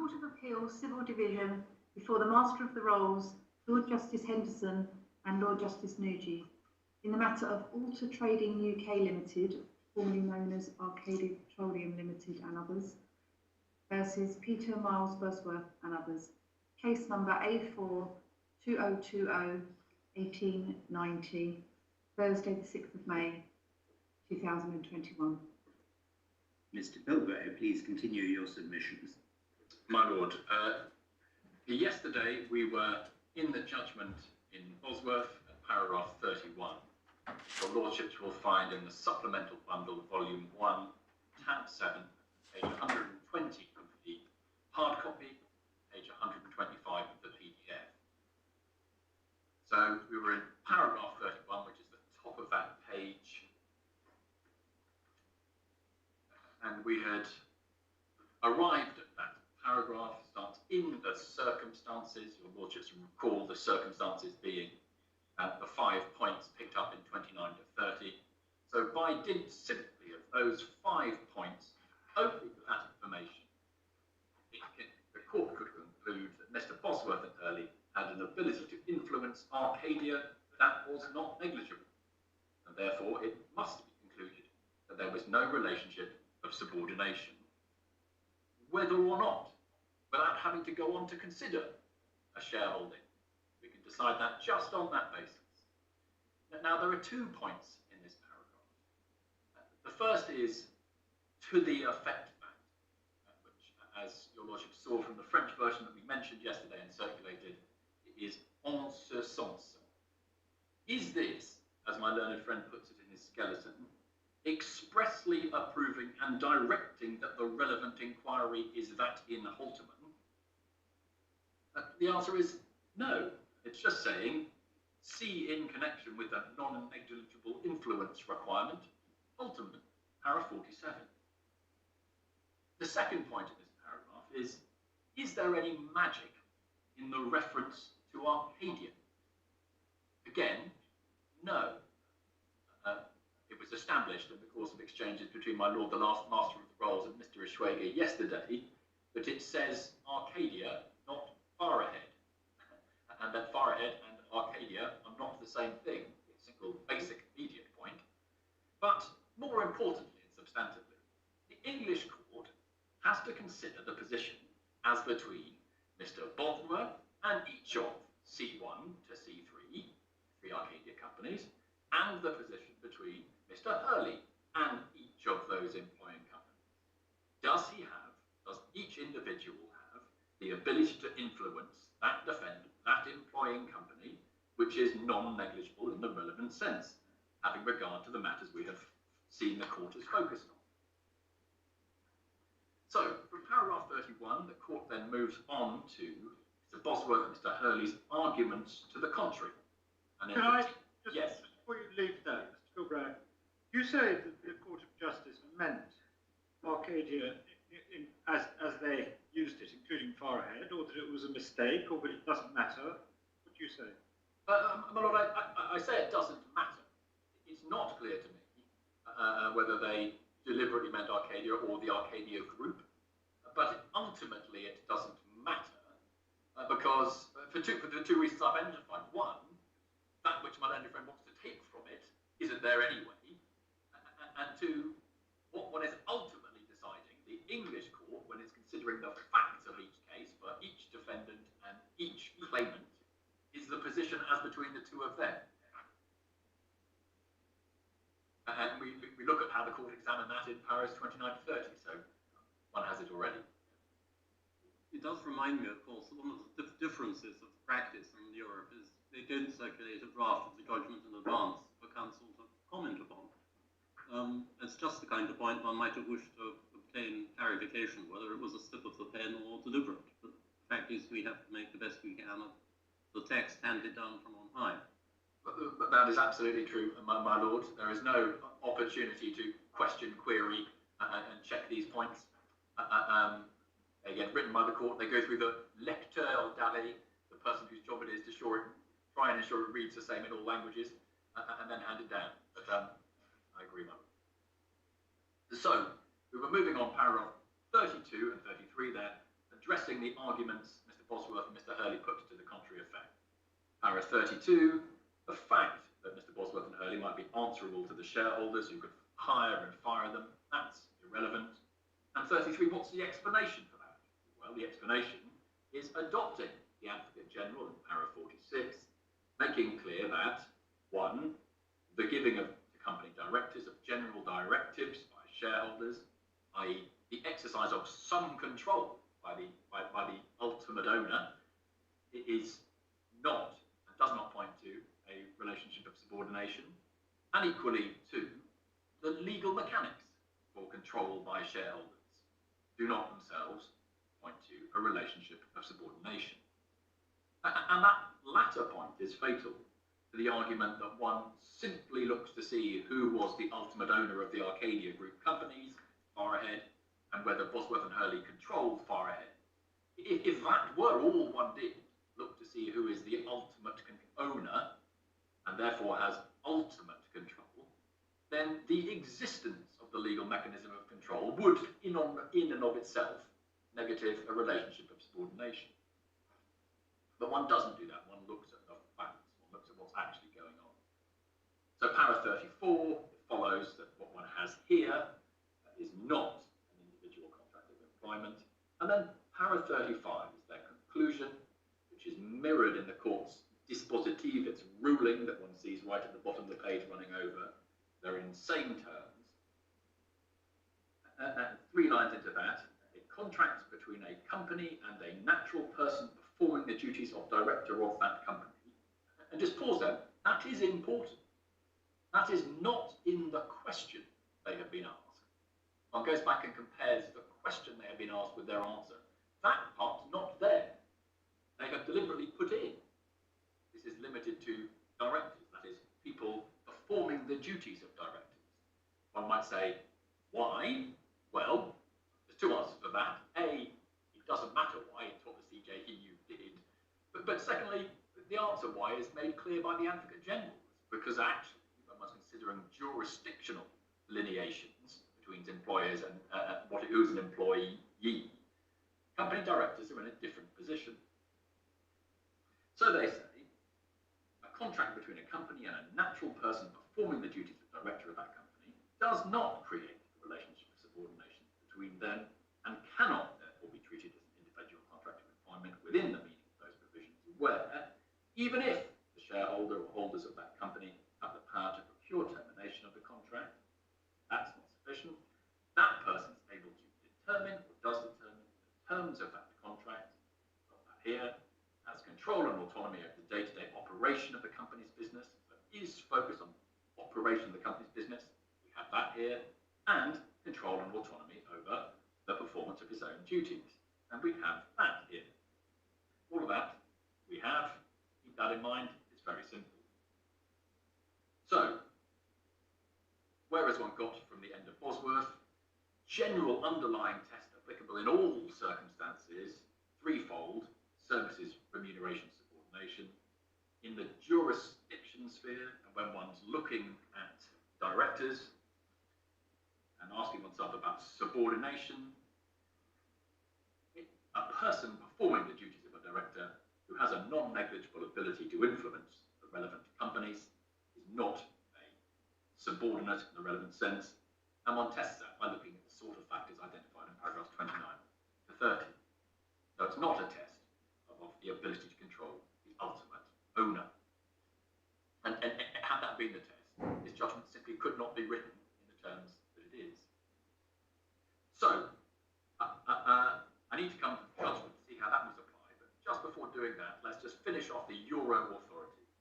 Court of Appeal Civil Division before the Master of the Rolls, Lord Justice Henderson and Lord Justice Nugee, in the matter of Alta Trading UK Limited, formerly known as Arcadia Petroleum Limited and others, versus Peter Miles Bosworth and others. Case number A4-2020-1890, Thursday the 6th of May, 2021. Mr. Bilbray, please continue your submissions. My Lord, yesterday we were in the judgment in Bosworth at paragraph 31. Your Lordships will find in the supplemental bundle, volume 1, tab 7, page 120 of the hard copy, page 125 of the PDF. So we were in paragraph 31, which is the top of that page. And we had arrived at that paragraph, starts in the circumstances. Your Lordships recall the circumstances being the 5 points picked up in 29 to 30. So by dint simply of those 5 points, only with that information, the court could conclude that Mr. Bosworth and Hurley had an ability to influence Arcadia that was not negligible. And therefore, it must be concluded that there was no relationship of subordination, whether or not, without having to go on to consider a shareholding. We can decide that just on that basis. Now, there are 2 points in this paragraph. The first is to the effect fact, which, as your Lordship saw from the French version that we mentioned yesterday and circulated, is en ce sens. Is this, as my learned friend puts it in his skeleton, expressly approving and directing that the relevant inquiry is that in Holterman? The answer is no. It's just saying, see in connection with a non-negligible influence requirement, Holterman, para 47. The second point in this paragraph is there any magic in the reference to Arcadia? Again, no. It was established in the course of exchanges between my Lord the last Master of the Rolls and Mr. Ishwege yesterday that it says Arcadia, not Farahead, and that Farahead and Arcadia are not the same thing. It's a single basic immediate point. But more importantly and substantively, the English court has to consider the position as between Mr. Bosworth and each of C1 to C3, 3 Arcadia companies, and the position between Mr. Hurley and each of those employing companies. Does each individual have the ability to influence that defendant, that employing company, which is non-negligible in the relevant sense, having regard to the matters we have seen the court has focused on? So, from paragraph 31, the court then moves on to Mr. Bosworth and Mr. Hurley's arguments to the contrary. And Can I just, yes. Just before you leave that, Mr. Bilbray, you say that the Court of Justice meant Arcadia as they used it, including Farahead, or that it was a mistake, or that it doesn't matter? What do you say? My Lord, I say it doesn't matter. It's not clear to me whether they deliberately meant Arcadia or the Arcadia Group, but ultimately it doesn't matter because for the 2 reasons I've identified. One, that which my learned friend wants to take from it isn't there anyway, and 2, what one is ultimately deciding, the English court, when it's considering the facts of each case for each defendant and each claimant, is the position as between the 2 of them. And we look at how the court examined that in paras 29 to 30, so one has it already. It does remind me, of course, that one of the differences of practice in Europe is they don't circulate a draft of the judgment in advance for counsel to comment upon. It's just the kind of point one might have wished to obtain clarification, whether it was a slip of the pen or deliberate. But the fact is we have to make the best we can of the text handed down from on high. But that is absolutely true, my Lord. There is no opportunity to question, query, and check these points. They get written by the court. They go through the lecteur d'aller, the person whose job it is to try and ensure it reads the same in all languages, and then hand it down. But I agree, my Lord. So we were moving on, paragraph 32 and 33 there, addressing adopting the arguments Mr. Bosworth and Mr. Hurley put to the contrary effect. Para 32, the fact that Mr. Bosworth and Hurley might be answerable to the shareholders who could hire and fire them, that's irrelevant. And 33, what's the explanation for that? Well, the explanation is adopting the Advocate General in Para 46, making clear that, 1, the giving of the company directors of general directives by shareholders, i.e. the exercise of some control by the ultimate owner, it is not and does not point to a relationship of subordination, and equally, 2, the legal mechanics for control by shareholders do not themselves point to a relationship of subordination. And that latter point is fatal to the argument that one simply looks to see who was the ultimate owner of the Arcadia Group companies, Farahead, and whether Bosworth and Hurley controlled Farahead. If that were all one did, look to see who is the ultimate owner, and therefore has ultimate control, then the existence of the legal mechanism of control would, in and of itself, negative a relationship of subordination. But one doesn't do that. One looks at the facts. One looks at what's actually going on. So Para 34, it follows that what one has here is not an individual contract of employment. And then Para 35 is their conclusion, which is mirrored in the court's dispositive, its ruling that one sees right at the bottom of the page running over. They're in same terms. 3 lines into that, a contract between a company and a natural person performing the duties of director of that company. And just pause there, that is important. That is not in the question they have been asked. One goes back and compares the question they have been asked with their answer. That part's not there. They have deliberately put in. This is limited to directors, that is, people performing the duties of directors. One might say, why? Well, there's 2 answers for that. A, it doesn't matter why, it's what the CJEU did. But secondly, the answer why is made clear by the Advocate General, because actually, one was considering jurisdictional delineations between employers and who's an employee. Company directors are in a different position. So they say, a contract between a company and a natural person performing the duties of director of that company does not create a relationship of subordination between them and cannot therefore be treated as an individual contract of employment within the meaning of those provisions, where, even if the shareholder or holders of that company have the power to procure termination of the contract, that's not sufficient. That person is able to determine or does determine the terms of that contract, got that here, has control and autonomy over the day-to-day operation of the company's business, so is focused on operation of the company's business, we have that here, and control and autonomy over the performance of his own duties, and we have that here. All of that we have, keep that in mind, it's very simple. So, where has one got from the end of Bosworth? General underlying test applicable in all circumstances, threefold: services, remuneration, subordination. In the jurisdiction sphere, and when one's looking at directors and asking oneself about subordination, a person performing the duties of a director who has a non-negligible ability to influence the relevant companies is not a subordinate in the relevant sense, and one tests that by looking at the sort of factors identified in paragraphs 29 to 30. So it's not a test of the ability to control the ultimate owner. And had that been the test, his judgment simply could not be written in the terms that it is. So, I need to come to the judgment to see how that was applied, but just before doing that, let's just finish off the Euro authorities.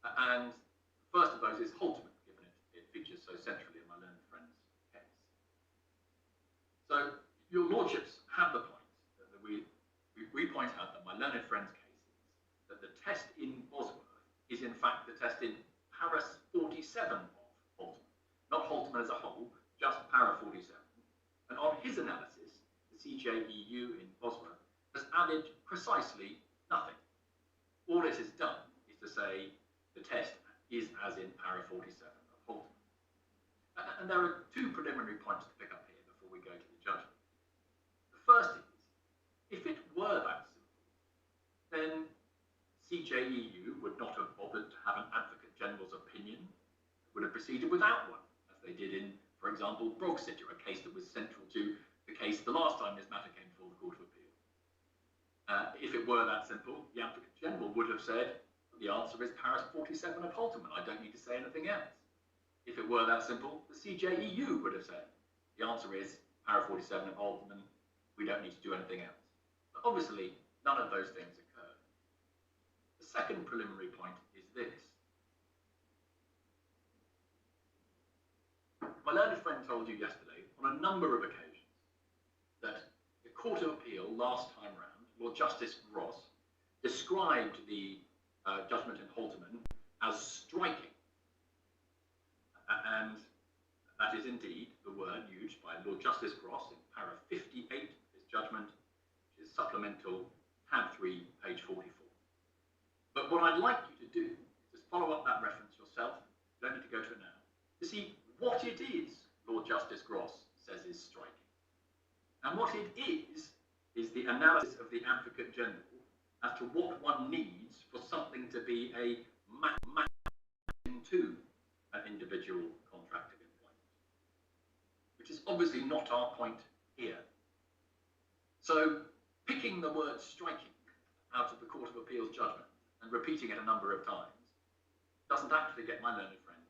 And the first of those is Holtman, given it features so centrally in my learned friend's case. So, your lordships have the point that we point out that my learned friend's case is that the test in Bosworth is in fact the test in Para 47 of Holtman. Not Holtman as a whole, just Para 47. And on his analysis, the CJEU in Bosworth has added precisely nothing. All it has done is to say the test is as in Para 47 of Holtman. And there are 2 preliminary points to pick up here before we go to the judgment. The first is, if it proceeded without one, as they did in, for example, Brogsitter, a case that was central to the case the last time this matter came before the Court of Appeal. If it were that simple, the Advocate General would have said, the answer is Paris 47 of Holterman. I don't need to say anything else. If it were that simple, the CJEU would have said, the answer is Paris 47 of Holterman. We don't need to do anything else. But obviously, none of those things occurred. The second preliminary point is this. My learned friend told you yesterday, on a number of occasions, that the Court of Appeal last time round, Lord Justice Ross, described the judgment in Holterman as striking. And that is indeed the word used by Lord Justice Ross in para 58 of his judgment, which is supplemental tab 3, page 44. But what I'd like you to do is just follow up that reference yourself, you don't need to go to it now, to see what it is Lord Justice Ross says is striking. And what it is the analysis of the Advocate General as to what one needs for something to be a match to an individual contract of employment, which is obviously not our point here. So picking the word striking out of the Court of Appeal's judgment and repeating it a number of times doesn't actually get my learned friend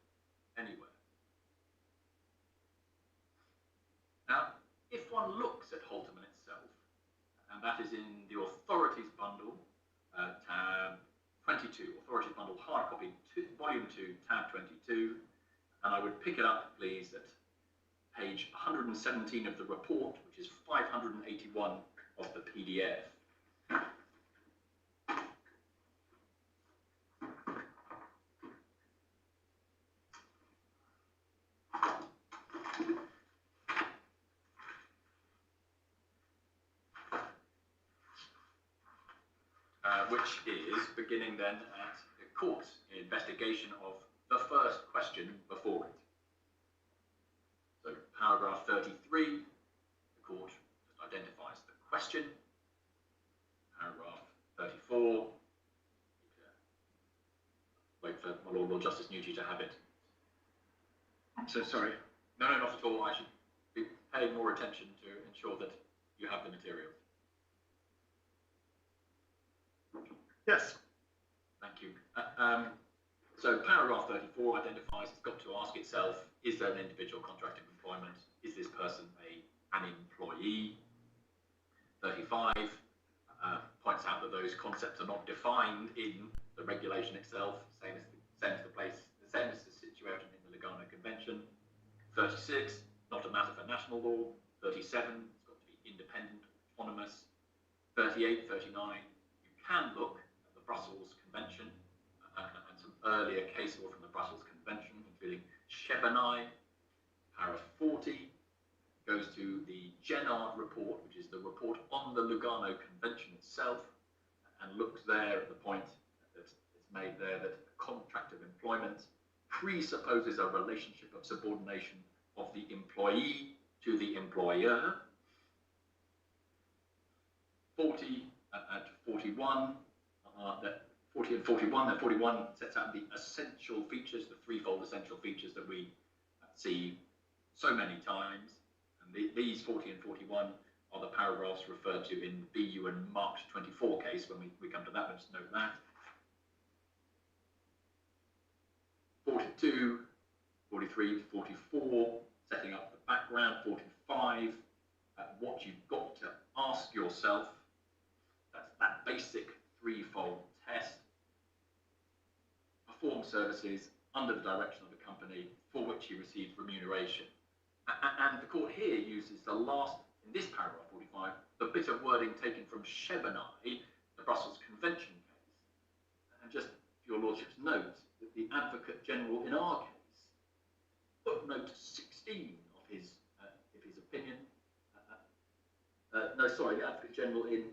anywhere. Now, if one looks at Holterman itself, and that is in the Authorities Bundle, tab 22, Authorities Bundle, hard copy, volume 2, tab 22, and I would pick it up, please, at page 117 of the report, which is 581 of the PDF. Which is beginning then at the court's investigation of the first question before it. So paragraph 33, the court just identifies the question. Paragraph 34, wait for my Lord Justice Nugee to have it. I'm so sorry. No, not at all. I should be paying more attention to ensure that you have the materials. Yes. Thank you. So paragraph 34 identifies it's got to ask itself, is there an individual contract of employment? Is this person an employee? 35 points out that those concepts are not defined in the regulation itself, same as the situation in the Lugano Convention. 36, not a matter for national law. 37, it's got to be independent, autonomous. 38, 39, you can look at the Brussels Convention and some earlier case law from the Brussels Convention, including Shebanai. Paragraph 40 goes to the Gennard report, which is the report on the Lugano Convention itself, and looks there at the point that it's made there that a contract of employment presupposes a relationship of subordination of the employee to the employer. 40 and 41, 40 and 41, then 41 sets out the essential features, the threefold essential features that we see so many times. And these 40 and 41 are the paragraphs referred to in the BU and March 24 case. When we come to that, let's note that. 42, 43, 44, setting up the background. 45, what you've got to ask yourself. That's that basic threefold test. Perform services under the direction of the company for which he receives remuneration. And the court here uses the last, in this paragraph 45, the bit of wording taken from Shebanai, the Brussels Convention case. And just for your lordship's note, that the Advocate General in our case, footnote 16 of his opinion, no, sorry, the Advocate General in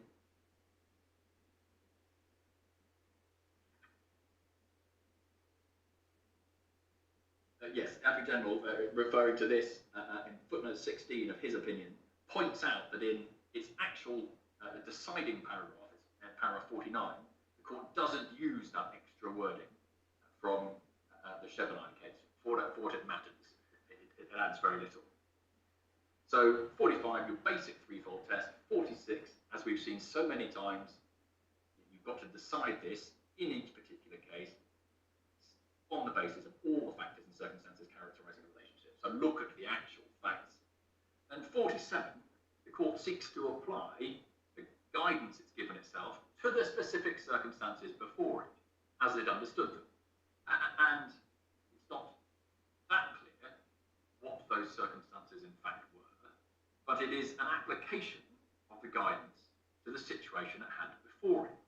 yes, Advocate General, referring to this in footnote 16 of his opinion, points out that in its actual deciding paragraph, paragraph 49, the court doesn't use that extra wording from the Shebanai case, for what it matters. It adds very little. So 45, your basic threefold test. 46, as we've seen so many times, you've got to decide this in each particular case on the basis of all the factors and circumstances characterising a relationship. So look at the actual facts. And 47, the court seeks to apply the guidance it's given itself to the specific circumstances before it, as it understood them. And it's not that clear what those circumstances in fact were, but it is an application of the guidance to the situation at hand before it.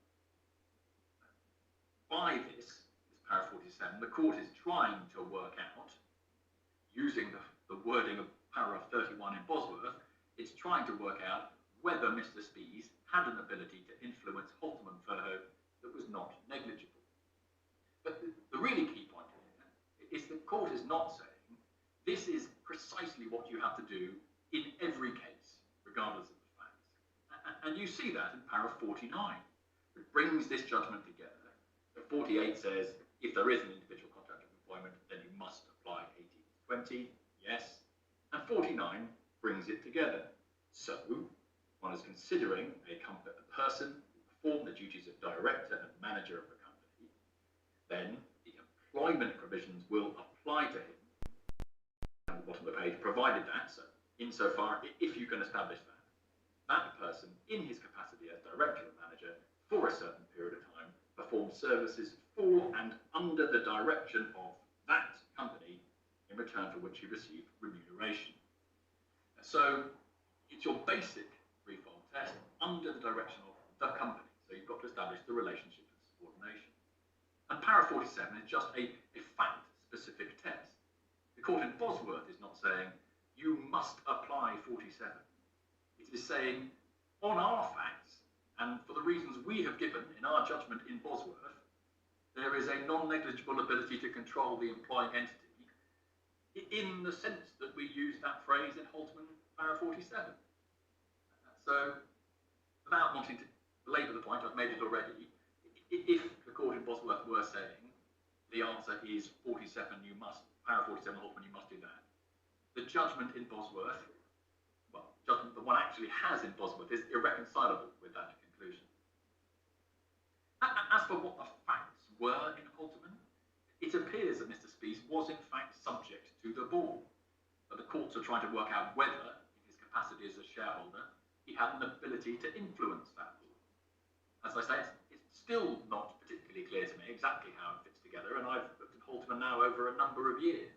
By this paragraph 47, the court is trying to work out, using the wording of paragraph 31 in Bosworth, it's trying to work out whether Mr. Spies had an ability to influence Holtham and Farahead that was not negligible. But the really key point here is the court is not saying this is precisely what you have to do in every case, regardless of the facts. And you see that in paragraph 49. It brings this judgment together. So 48 says, if there is an individual contract of employment, then you must apply 18 to 20, yes. And 49 brings it together. So, one is considering a person who performed the duties of director and manager of the company, then the employment provisions will apply to him at the bottom of the page, provided that, so insofar, if you can establish that, that person, in his capacity as director and manager, for a certain period of time, performed services for and under the direction of that company, in return for which he received remuneration. So, it's your basic threefold test under the direction of the company. So you've got to establish the relationship of subordination. And paragraph 47 is just a fact-specific test. The court in Bosworth is not saying, you must apply 47. It is saying, on our facts, and for the reasons we have given in our judgment in Bosworth, there is a non-negligible ability to control the employing entity in the sense that we use that phrase in Holtham, paragraph 47. So, without wanting to belabor the point, I've made it already. If the court in Bosworth were saying the answer is 47, you must, paragraph 47 Holtham, you must do that. The judgment in Bosworth, well, judgment the one actually has in Bosworth is irreconcilable with that conclusion. As for what the facts were in Holtham, it appears that Mr. Spies was in fact subject to the ball, but the courts are trying to work out whether, in his capacity as a shareholder, he had an ability to influence that ball. As I say, it's still not particularly clear to me exactly how it fits together, and I've looked at Holtham now over a number of years.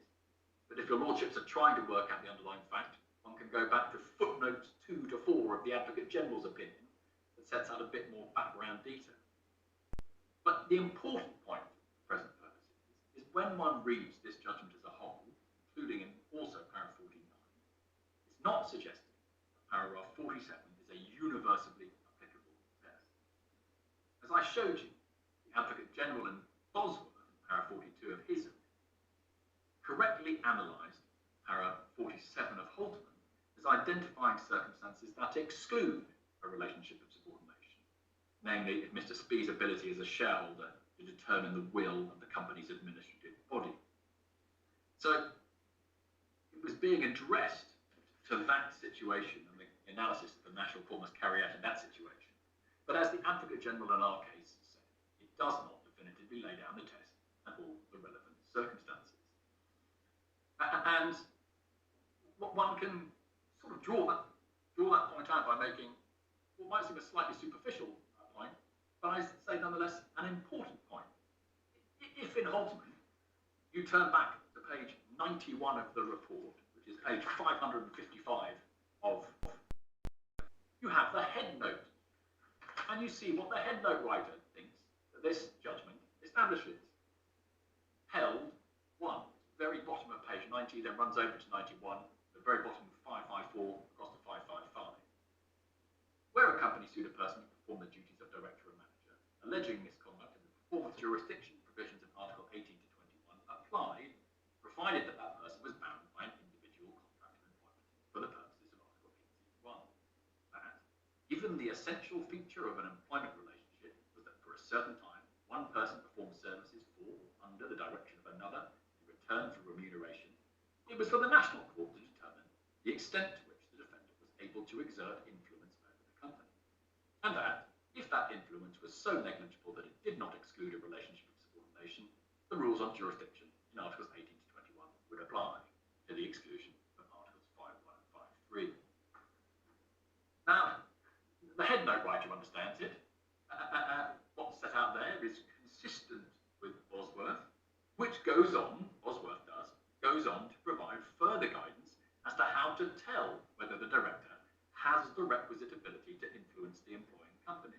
But if your lordships are trying to work out the underlying fact, one can go back to footnotes 2 to 4 of the Advocate General's opinion that sets out a bit more background detail. But the important point for present purposes is when one reads this judgment as a whole, including in also paragraph 49, it's not suggesting that paragraph 47 is a universally applicable test. As I showed you, the Advocate General in Bosworth, in paragraph 42 of his opinion, correctly analysed paragraph 47 of Holtham as identifying circumstances that exclude a relationship of subordination, namely if Mr. Spies' ability as a shareholder to determine the will of the company's administrative body. So it was being addressed to that situation and the analysis that the National Court must carry out in that situation. But as the Advocate General in our case said, it does not definitively lay down the test and all the relevant circumstances. And one can sort of draw that point out by making what might seem a slightly superficial point, but I say nonetheless an important point. If in Holtham you turn back to page 91 of the report, which is page 555 of, you have the head note, and you see what the head note writer thinks that this judgment establishes. Held 1, very bottom of page 90, then runs over to 91, the very bottom of 554 across to 555. Where a company sued a person who performed the duties of director and manager, alleging misconduct in the performance jurisdiction provisions of Article 18 to 21 applied, provided that that person was bound by an individual contract of employment for the purposes of Article 18.1. That, given the essential feature of an employment relationship was that for a certain time, one person performed services for or under the direction of another, in return for remuneration, it was for the National Court to determine the extent to which the defendant was able to exert influence over the company, and that, if that influence was so negligible that it did not exclude a relationship of subordination, the rules on jurisdiction in Articles 18 to 21 would apply, to the exclusion of Articles 5.1 and 5.3. Now, the head note writer understands it. What's set out there is consistent with Bosworth, which goes on to provide further guidance as to how to tell whether the director has the requisite ability to influence the employing company.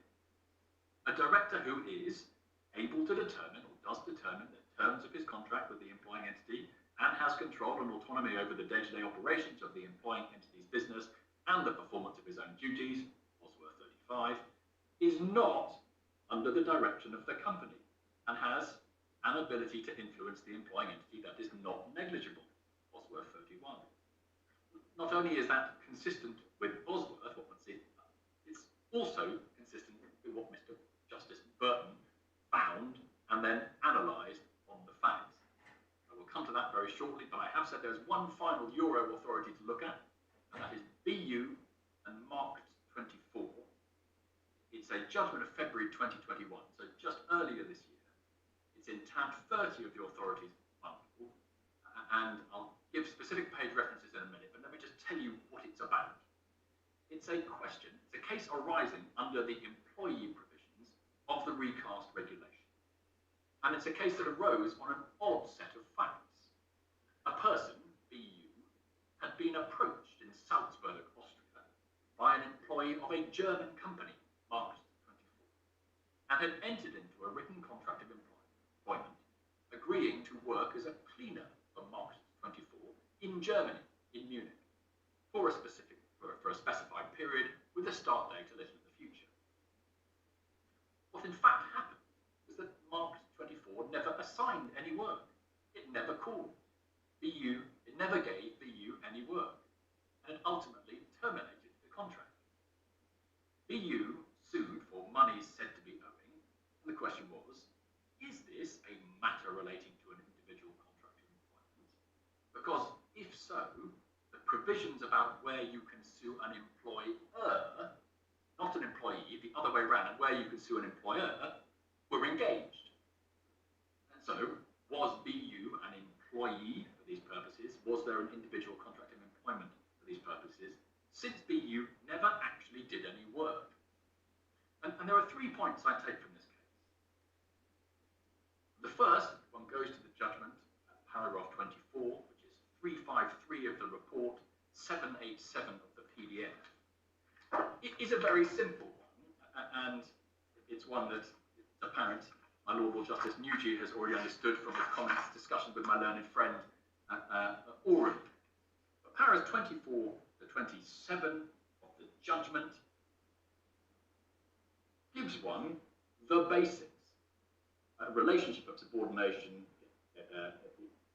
A director who is able to determine, or does determine, the terms of his contract with the employing entity and has control and autonomy over the day-to-day operations of the employing entity's business and the performance of his own duties, Bosworth 35, is not under the direction of the company and has an ability to influence the employing entity that is not negligible, Bosworth 31. Not only is that consistent with Bosworth, what one sees, it's also consistent with what Mr. Justice Burton found and then analysed on the facts. I will come to that very shortly, but I have said there's one final Euro authority to look at, and that is BU and Marked 24. It's a judgment of February 2021, so just earlier this year. It's in tab 30 of the authorities manual, and I'll give specific page references in a minute, but let me just tell you what it's about. It's a question, it's a case arising under the employee provisions of the recast regulation. And it's a case that arose on an odd set of facts. A person, BU, had been approached in Salzburg, Austria, by an employee of a German company, Marked 24, and had entered into a written contract of employment, agreeing to work as a cleaner for Marked 24 in Germany, in Munich, for a specified period, with a start date a little in the future. What in fact happened was that Marked 24 never assigned any work. It never called BU, it never gave BU any work, and it ultimately terminated the contract. BU sued for monies said to be owing, and the question was, is this a matter relating to an individual contract of employment? Because if so, the provisions about where you can sue an employer, not an employee, the other way around, and where you can sue an employer, were engaged. And so, was BU an employee for these purposes? Was there an individual contract of employment for these purposes? Since BU never actually did any work. And there are 3 points I take from this case. The first, one goes to the judgment at paragraph 24, which is 353 of the report, 787 of the PDF. It is a very simple one, and it's one that it's apparent my Lord Justice Nugee has already understood from his comments, discussions with my learned friend already. But paragraphs 24 to 27 of the judgment gives one the basics. A relationship of subordination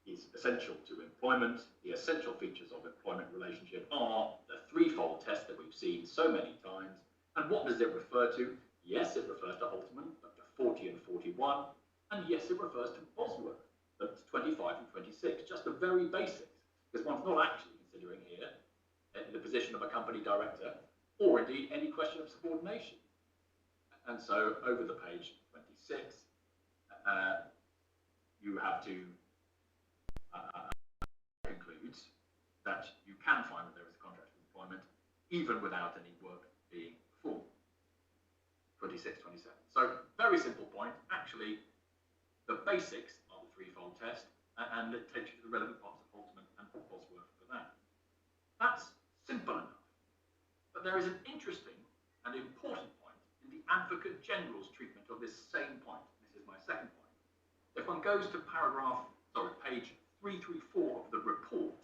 is essential to employment. The essential features of employment relationship are the threefold test that we've seen so many times. And what does it refer to? Yes, it refers to Altman, but to 40 and 41. And yes, it refers to Bosworth, but 25 and 26, just the very basics. Because one's not actually considering here the position of a company director, or indeed any question of subordination. And so over the page 26, you have to concludes that you can find that there is a contract of employment even without any work being performed. 26, 27. So very simple point. Actually, the basics are the threefold test, and it takes you to the relevant parts of Altman and Bosworth for that. That's simple enough. But there is an interesting and important point in the Advocate General's treatment of this same point. This is my second point. If one goes to page 334 of the report,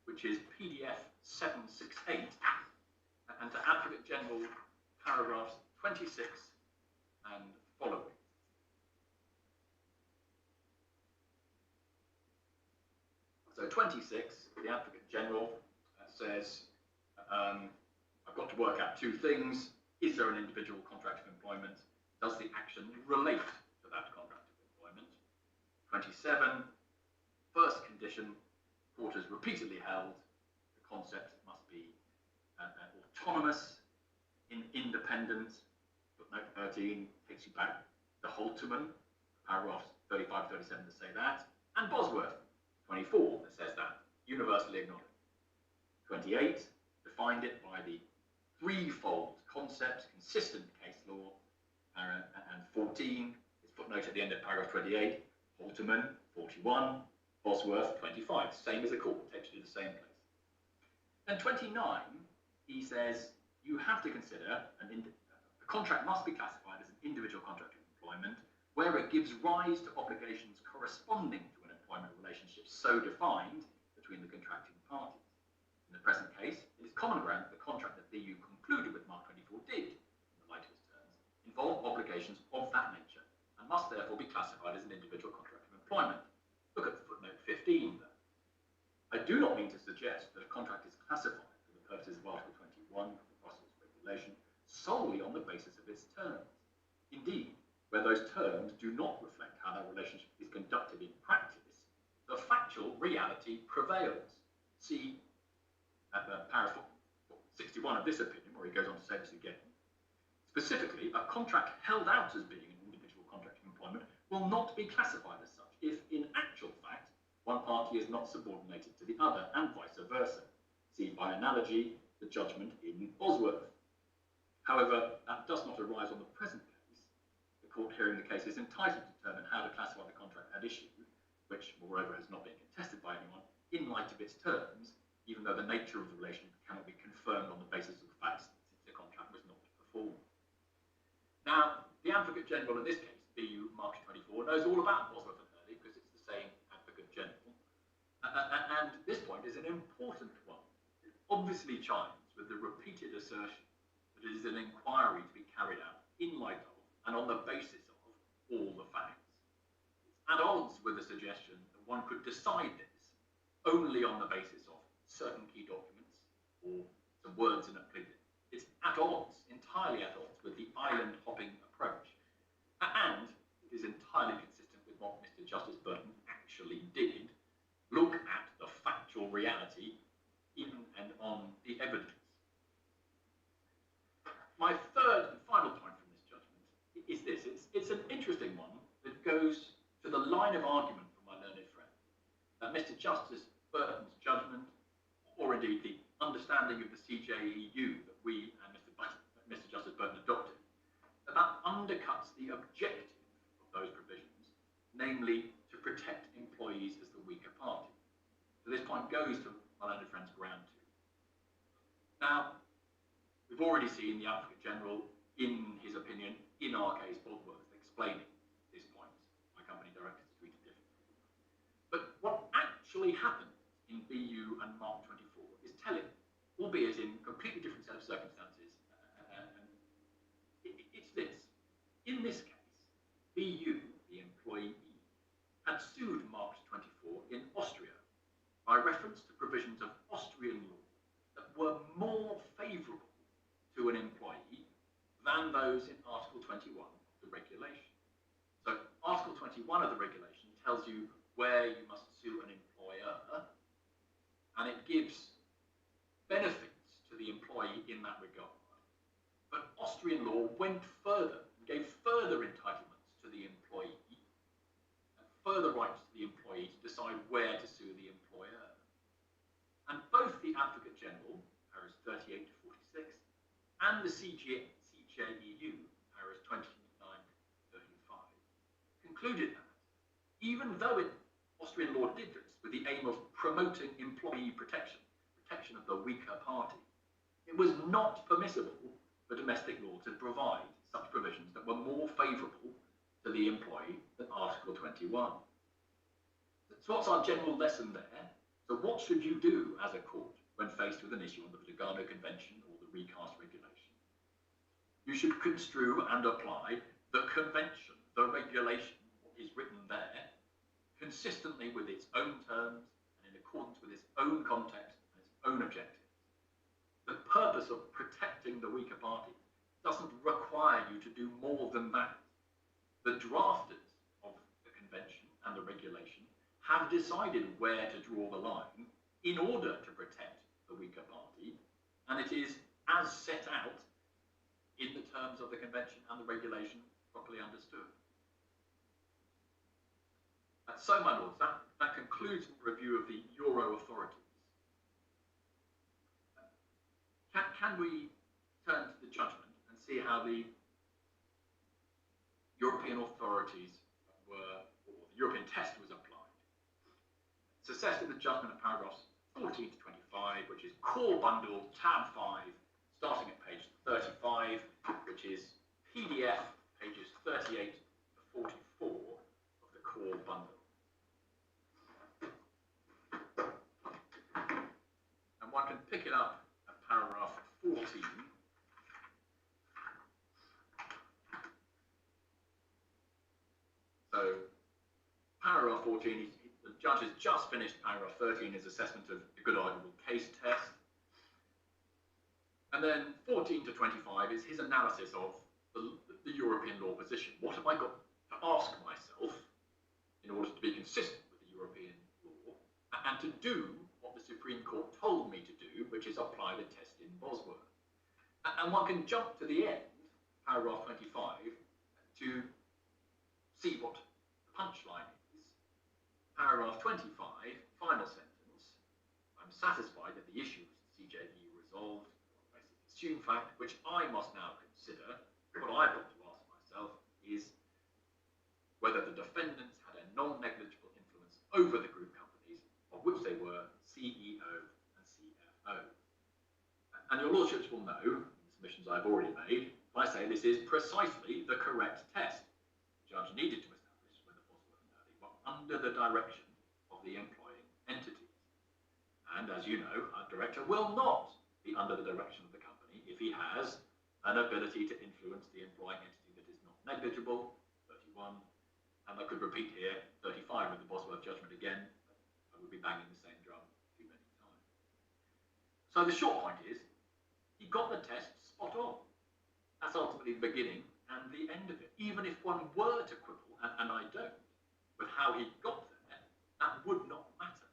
which is PDF 768, and to Advocate General paragraphs 26 and following. So 26, the Advocate General says, I've got to work out 2 things. Is there an individual contract of employment? Does the action relate to that contract of employment? 27, first condition, court has repeatedly held the concept must be autonomous, independent. Footnote 13 takes you back to Holterman, paragraphs 35 to 37 that say that, and Bosworth 24 that says that, universally acknowledged. 28 defined it by the threefold concept, consistent case law, and 14 is footnote at the end of paragraph 28, Holterman 41, Bosworth 25, same as the court, takes you to the same place. Then 29, he says you have to consider a contract must be classified as an individual contract of employment where it gives rise to obligations corresponding to an employment relationship so defined between the contracting parties. In the present case, it is common ground that the contract that BU concluded with Mark 24 did, in the light of its terms, involve obligations of that nature and must therefore be classified as an individual contract of employment. Look at footnote 15 there. I do not mean to suggest that a contract is classified for the purposes of Article 21 of the Brussels regulation solely on the basis of its terms. Indeed, where those terms do not reflect how that relationship is conducted in practice, the factual reality prevails. See paragraph 61 of this opinion, where he goes on to say this again. Specifically, a contract held out as being an individual contract of employment will not be classified as such if, in actual fact, one party is not subordinated to the other, and vice versa. See, by analogy, the judgment in Bosworth. However, that does not arise on the present case. The court hearing the case is entitled to determine how to classify the contract at issue, which, moreover, has not been contested by anyone, in light of its terms, even though the nature of the relation cannot be confirmed on the basis of the facts since the contract was not performed. Now, the Advocate General in this case, BU March 24, knows all about Bosworth and Hurley because it's the same Advocate General. And this point is an important one. It obviously chimes with the repeated assertion that it is an inquiry to be carried out in light of and on the basis of all the facts. It's at odds with the suggestion that one could decide this only on the basis of certain key documents or some words in a pleading. It's at odds, entirely at odds, with the island hopping approach. And it is entirely consistent with what Mr. Justice Burton actually did, look at the factual reality in and on the evidence. My third and final point from this judgment is this. It's an interesting one that goes to the line of argument from my learned friend, that Mr. Justice Burton's judgment, or indeed the understanding of the CJEU that we and Mr. Justice Burton adopted, that undercuts the objective of those provisions, namely to protect employees as the weaker party. So this point goes to my learned friend's ground two. Now, we've already seen the Advocate General, in his opinion, in our case, Bosworth, explaining this point. My company directors treated differently. But what actually happened in BU and Mark 24 is telling, albeit in completely different set of circumstances. It's this. In this case, BU, the employee, had sued Mark 24 in Austria by reference to provisions of Austrian law that were more favourable to an employee than those in Article 21 of the regulation. So Article 21 of the regulation tells you where you must sue an employer, and it gives benefits to the employee in that regard. But Austrian law went further and gave further entitlements to the employee, and further rights to the employee to decide where to sue the employer. And both the Advocate General, paragraphs 38 to 46, and the CJEU, paragraphs 29 to 35, concluded that even though Austrian law did this with the aim of promoting employee protection of the weaker party, it was not permissible for domestic law to provide such provisions that were more favourable to the employee than Article 21. So what's our general lesson there? So what should you do as a court when faced with an issue on the Lugano Convention or the recast regulation? You should construe and apply the convention, the regulation, what is written there, consistently with its own terms and in accordance with its own context and its own objectives. The purpose of protecting the weaker party doesn't require you to do more than that. The drafters of the convention and the regulation have decided where to draw the line in order to protect the weaker party, and it is as set out in the terms of the convention and the regulation properly understood. So, my lords, that concludes the review of the Euro authorities. Can we turn to the judgment and see how the European authorities were, or the European test was applied? It's assessed in the judgment of paragraphs 14 to 25, which is core bundle, tab 5, starting at page 35, which is PDF, pages 38 to 44 of the core bundle. And one can pick it up at paragraph 14. So, paragraph 14, the judge has just finished paragraph 13, his assessment of the good arguable case test. And then 14 to 25 is his analysis of the European law position. What have I got to ask myself in order to be consistent with the European law and to do what the Supreme Court told me to do, which is apply the test in Bosworth. And one can jump to the end, paragraph 25, to see what the punchline is. Paragraph 25, final sentence, I'm satisfied that the issues CJE resolved on the basis of assumed fact, which I must now consider. What I've got to ask myself is whether the defendants had a non-negligible influence over the group companies, of which they were CEO and CFO. And your lordships will know, in the submissions I've already made, I say this is precisely the correct test. The judge needed to establish whether Bosworth and Hurley were under the direction of the employing entities. And as you know, a director will not be under the direction of the company if he has an ability to influence the employing entity that is not negligible, 31, and I could repeat here, 35 with the Bosworth judgment again, I would be banging the same drum too many times. So the short point is, he got the test spot on. That's ultimately the beginning and the end of it. Even if one were to quibble, and I don't, with how he got there, that would not matter.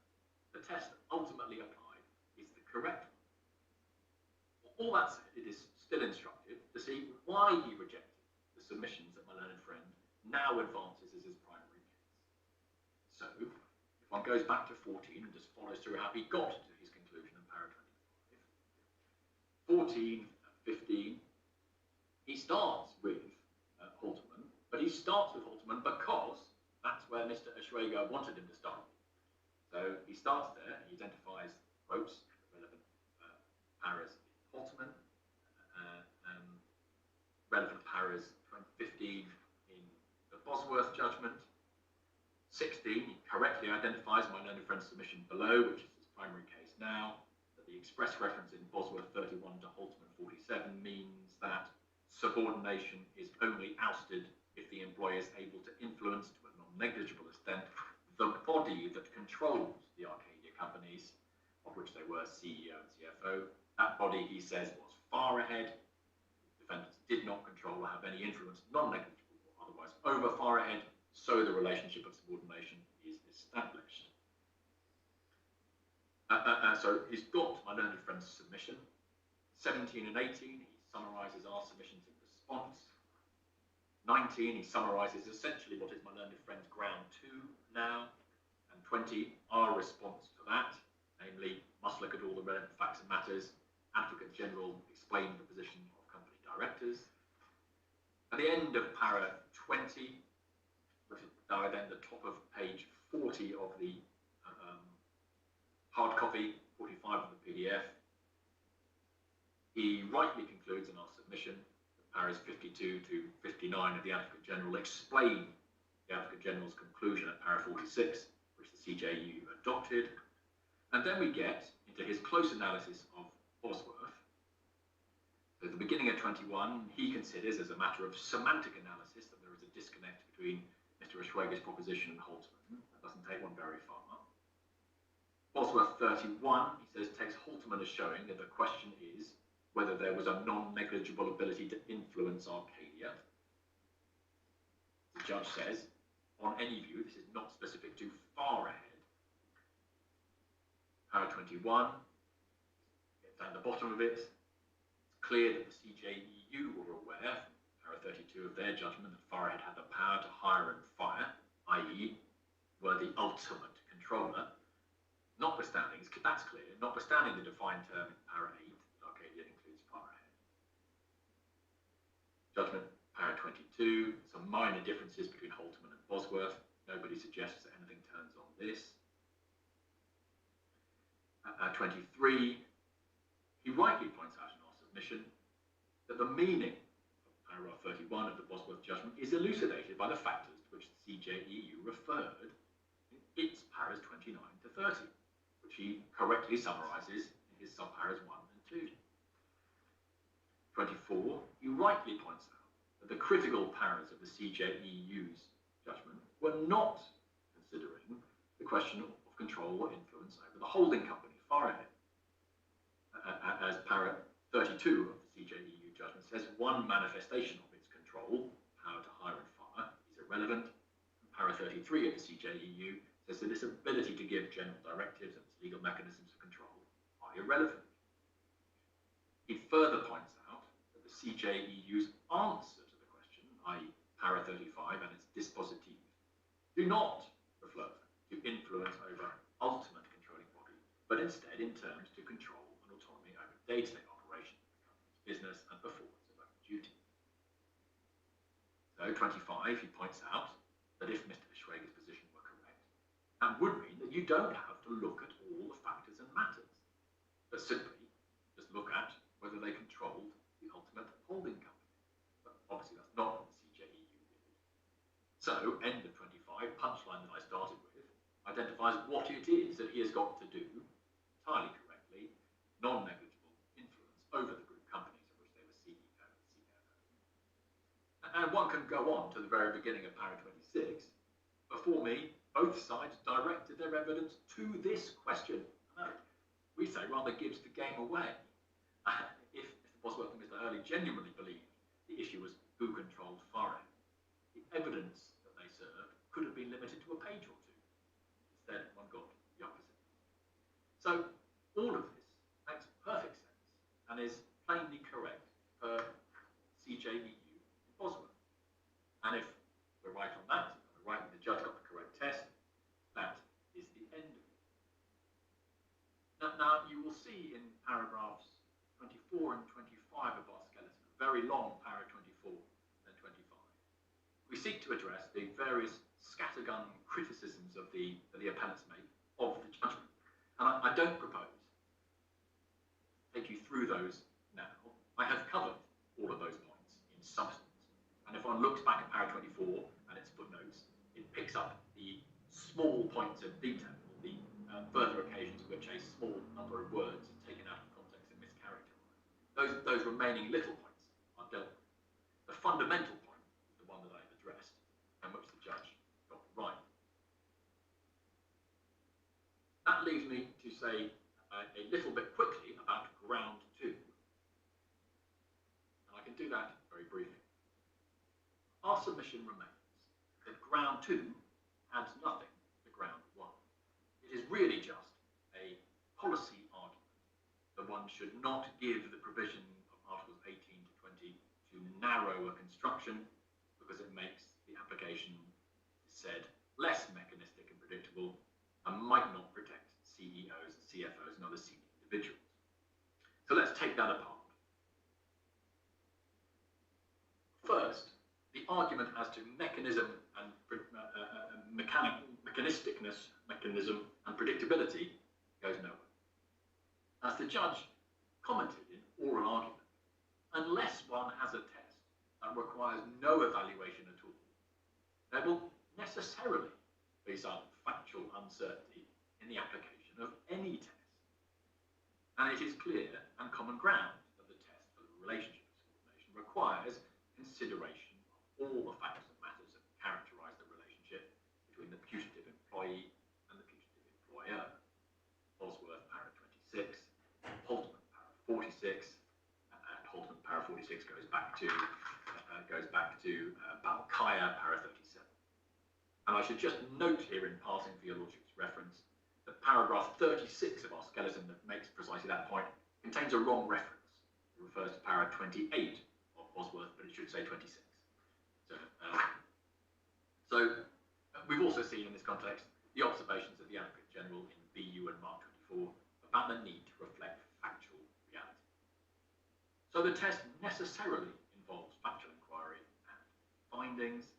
The test ultimately applied is the correct one. All that said, it is still instructive to see why he rejected the submissions that my learned friend now advances as his primary case. So, if one goes back to 14 and just follows through how he got to his conclusion in paragraph 25, 14 and 15, he starts with Halterman, but he starts with Halterman because that's where Mr. Schwager wanted him to start. So he starts there, he identifies, quotes, relevant paras in Halterman, relevant paras 15 in the Bosworth judgment, 16, he correctly identifies my learned friend's submission below, which is his primary case now, that the express reference in Bosworth 31 to Halterman 47 means that subordination is only ousted if the employer is able to influence to a non-negligible extent the body that controls the Arcadia companies, of which they were CEO and CFO. That body, he says, was Farahead. Defendants did not control or have any influence, non-negligible or otherwise, over Farahead, so the relationship of subordination is established. So he's got my learned friend's submission. 17 and 18, he summarises our submissions in response. 19, he summarises essentially what is my learned friend's ground 2 now. And 20, our response to that, namely, must look at all the relevant facts and matters. Advocate General explained the position of company directors. At the end of para 20, which is then the top of page 40 of the hard copy, 45 of the PDF, he rightly concludes in our submission that paras 52 to 59 of the Advocate General explain the Advocate General's conclusion at para 46, which the CJU adopted. And then we get into his close analysis of Bosworth. So at the beginning of 21, he considers as a matter of semantic analysis that there is a disconnect between Mr. Schwager's proposition and Halterman. That doesn't take one very far. Bosworth 31, he says, takes Halterman as showing that the question is whether there was a non-negligible ability to influence Arcadia. The judge says, on any view, this is not specific to Farahead. Para 21, down the bottom of it, it's clear that the CJEU were aware, Para 32 of their judgment, that Farahead had the power to hire and fire, i.e. were the ultimate controller, notwithstanding, that's clear, notwithstanding the defined term in Para 8, that Arcadia includes Farahead. Judgment, Para 22, some minor differences between Holtman and Bosworth. Nobody suggests that anything turns on this. 23, he rightly points out in our submission that the meaning of paragraph 31 of the Bosworth judgment is elucidated by the factors to which the CJEU referred in its paras 29 to 30, which he correctly summarises in his subparas 1 and 2. 24, he rightly points out that the critical paras of the CJEU's judgment were not considering the question of control or influence over the holding company, Farahead. As para 32 of the CJEU judgment says, one manifestation of its control, power to hire and fire, is irrelevant. And para 33 of the CJEU says that its ability to give general directives and its legal mechanisms of control are irrelevant. He further points out that the CJEU's answer to the question, i.e. para 35 and its dispositive, do not refer to influence over ultimate controlling body, but instead in terms to control and autonomy over day-to-day operation of the company's business and performance of own duty. So 25, he points out that if Mr. Schrager's position were correct, that would mean that you don't have to look at all the factors and matters, but simply just look at whether they controlled the ultimate holding company. But obviously that's not what the CJEU did. So, end of 25, punchline that I started with, identifies what it is that he has got to do, entirely correctly, non-negligible influence over the group companies of which they were CEO and CFO. And one can go on to the very beginning of para 26. Before me, both sides directed their evidence to this question. We say rather gives the game away. If Mr. Bosworth and Mr. Hurley genuinely believed the issue was who controlled Farahead, the evidence that they served could have been limited to a page or two. Instead, one got the opposite. So, all of this makes perfect sense and is plainly correct per CJEU in Bosworth. And if we're right on that, and we're right that the judge got the correct test, that is the end of it. Now you will see in paragraphs 24 and 25 of our skeleton, a very long para 24 and 25, we seek to address the various scattergun criticisms of the appellants make of the judgment. And I don't propose to take you through those now. I have covered all of those points in substance. And if one looks back at para 24 and its footnotes, it picks up the small points of detail, the further occasions in which a small number of words is taken out of context and mischaracterized. Those remaining little points are dealt with. The fundamental point is the one that I've addressed and which the judge got right. That leaves me to say a little bit quickly about ground 2. And I can do that very briefly. Our submission remains that ground 2 adds nothing to ground 1. It is really just a policy argument that one should not give the provision of Articles 18 to 20 to narrow a construction because it makes the application, said, less mechanistic and predictable and might not protect CEOs and CFOs and other senior individuals. So let's take that apart. First, the argument as to mechanism and mechanism and predictability goes nowhere. As the judge commented in oral argument, unless one has a test that requires no evaluation at all, there will necessarily be some factual uncertainty in the application of any test. And it is clear and common ground that the test for the relationship of subordination requires consideration of all the factors and matters that characterize the relationship between the putative employee and the putative employer. Bosworth, para 26, Holtman, para 46, and Holtman, para 46 goes back to Balkaya, para 37. And I should just note here in passing for your lordship's reference that paragraph 36 of our skeleton that makes precisely that point contains a wrong reference. It refers to paragraph 28 of Bosworth, but it should say 26. So we've also seen in this context the observations of the Advocate General in BU and Mark 24 about the need to reflect factual reality. So the test necessarily involves factual inquiry and findings.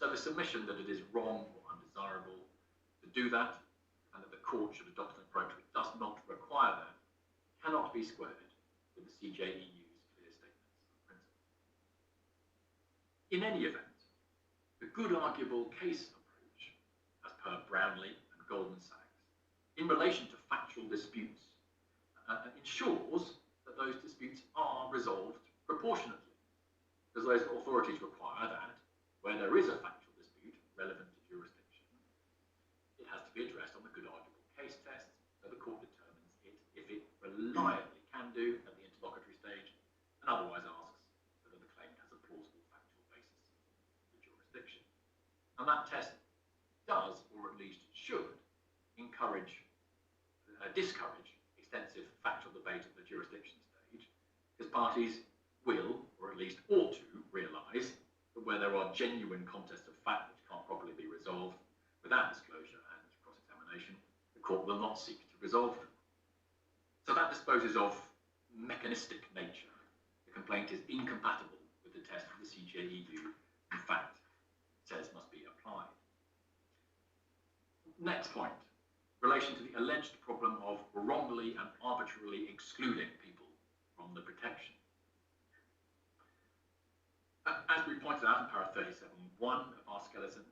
So the submission that it is wrong or undesirable to do that, and that the court should adopt an approach which does not require that, cannot be squared with the CJEU's clear statements of principle. In any event, the good arguable case approach, as per Brownlee and Goldman Sachs, in relation to factual disputes, ensures that those disputes are resolved proportionately, because those authorities require that, where there is a factual dispute relevant to jurisdiction, it has to be addressed on the good arguable case test, so the court determines it if it reliably can do at the interlocutory stage, and otherwise asks whether the claimant has a plausible factual basis for jurisdiction. And that test does, or at least should, discourage extensive factual debate at the jurisdiction stage, because parties will, or at least ought to, realise that where there are genuine contests of fact which can't properly be resolved without disclosure and cross-examination, the court will not seek to resolve them. So that disposes of mechanistic nature. The complaint is incompatible with the test that the CJEU, in fact, says must be applied. Next point, relation to the alleged problem of wrongly and arbitrarily excluding people from the protection. As we pointed out in paragraph 37.1 of our skeleton,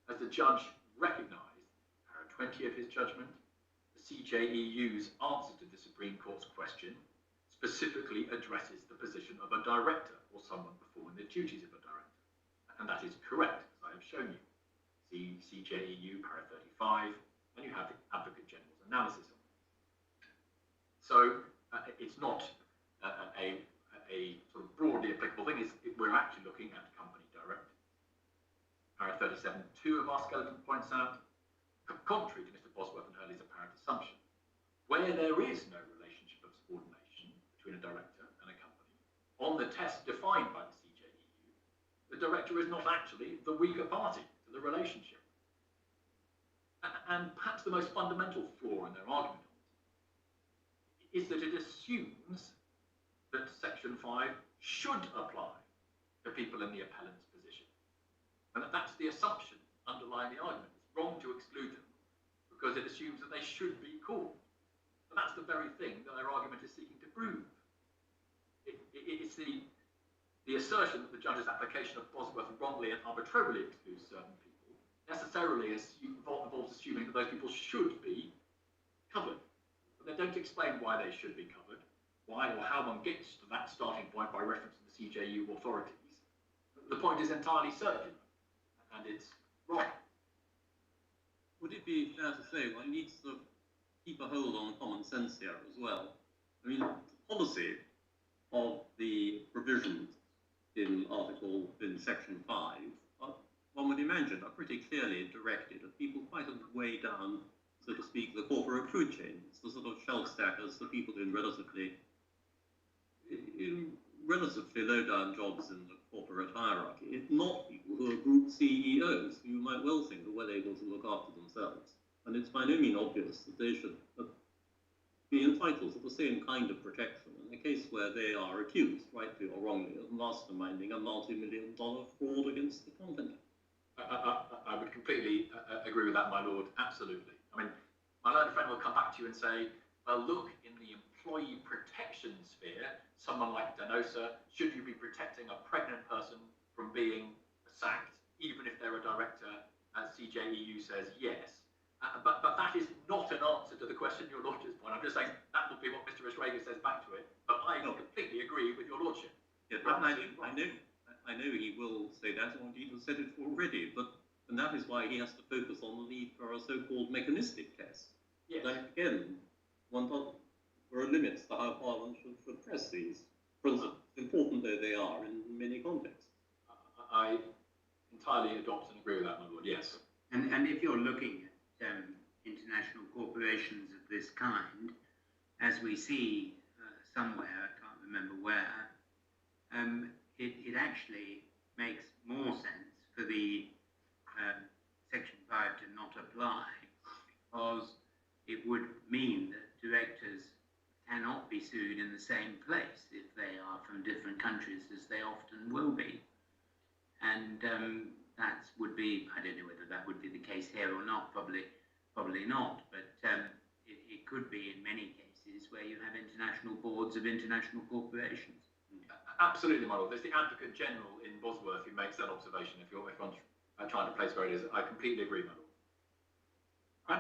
as the judge recognised, paragraph 20 of his judgment, the CJEU's answer to the Supreme Court's question specifically addresses the position of a director or someone performing the duties of a director. And that is correct, as I have shown you. See CJEU, paragraph 35, and you have the Advocate General's analysis on it. So it's not a sort of broadly applicable thing. We're actually looking at company director. Paragraph 37.2 of our skeleton points out, contrary to Mr. Bosworth and Hurley's apparent assumption, where there is no relationship of subordination between a director and a company, on the test defined by the CJEU, the director is not actually the weaker party to the relationship. And perhaps the most fundamental flaw in their argument is that it assumes that Section 5 should apply to people in the appellant's position. And that's the assumption underlying the argument. It's wrong to exclude them because it assumes that they should be called. And that's the very thing that their argument is seeking to prove. It's the assertion that the judge's application of Bosworth wrongly and arbitrarily excludes certain people necessarily involves assuming that those people should be covered. But they don't explain why they should be covered, why or how one gets to that starting point by reference to the CJEU authorities. The point is entirely circular, and it's wrong. Would it be fair to say one needs to keep a hold on common sense here as well? I mean, the policy of the provisions in Section 5, one would imagine, are pretty clearly directed at people quite a way down, so to speak, the corporate food chain. It's the sort of shelf stackers, the people in relatively low down jobs in the corporate hierarchy. It's not people who are group CEOs, who you might well think are well able to look after themselves. And it's by no means obvious that they should be entitled to the same kind of protection in a case where they are accused, rightly or wrongly, of masterminding a multi-million-dollar fraud against the company. I would completely agree with that, my lord, absolutely. I mean, my learned friend will come back to you and say, well, look, in the employee protection sphere, someone like Danosa, should you be protecting a pregnant person from being sacked, even if they're a director, as CJEU says, yes. But that is not an answer to the question your lordship's point. I'm just saying that would be what Mr. Israeli says back to it, but I completely agree with your lordship. Yeah, I know he will say that, or indeed has said it already, and that is why he has to focus on the need for a so-called mechanistic test. Yes. But again, there are limits to how Parliament should press these principles, important though they are in many contexts. I entirely adopt and agree with that, my lord, yes. And if you're looking at into international corporations of this kind, as we see somewhere, I can't remember where, it actually makes more sense for the Section 5 to not apply, because it would mean that directors cannot be sued in the same place if they are from different countries, as they often will be. And that would be, I don't know whether that would be the case here or not, probably not, but it could be in many cases where you have international boards of international corporations. Absolutely, my lord. There's the Advocate General in Bosworth who makes that observation. If everyone's trying to place where it is, I completely agree, my lord. And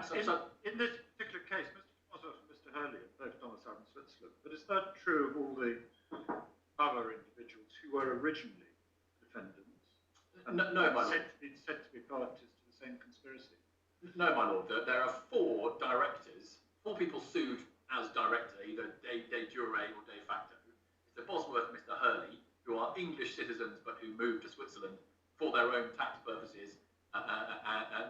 in this particular case, Mr. Bosworth and Mr Hurley are both domiciled in Switzerland, but is that true of all the other individuals who were originally defendants? And no, my lord. Said to be parties to the same conspiracy? No, my lord. There are 4 directors, 4 people sued as director, either de jure or de facto. Mr Bosworth and Mr Hurley, who are English citizens but who moved to Switzerland for their own tax purposes,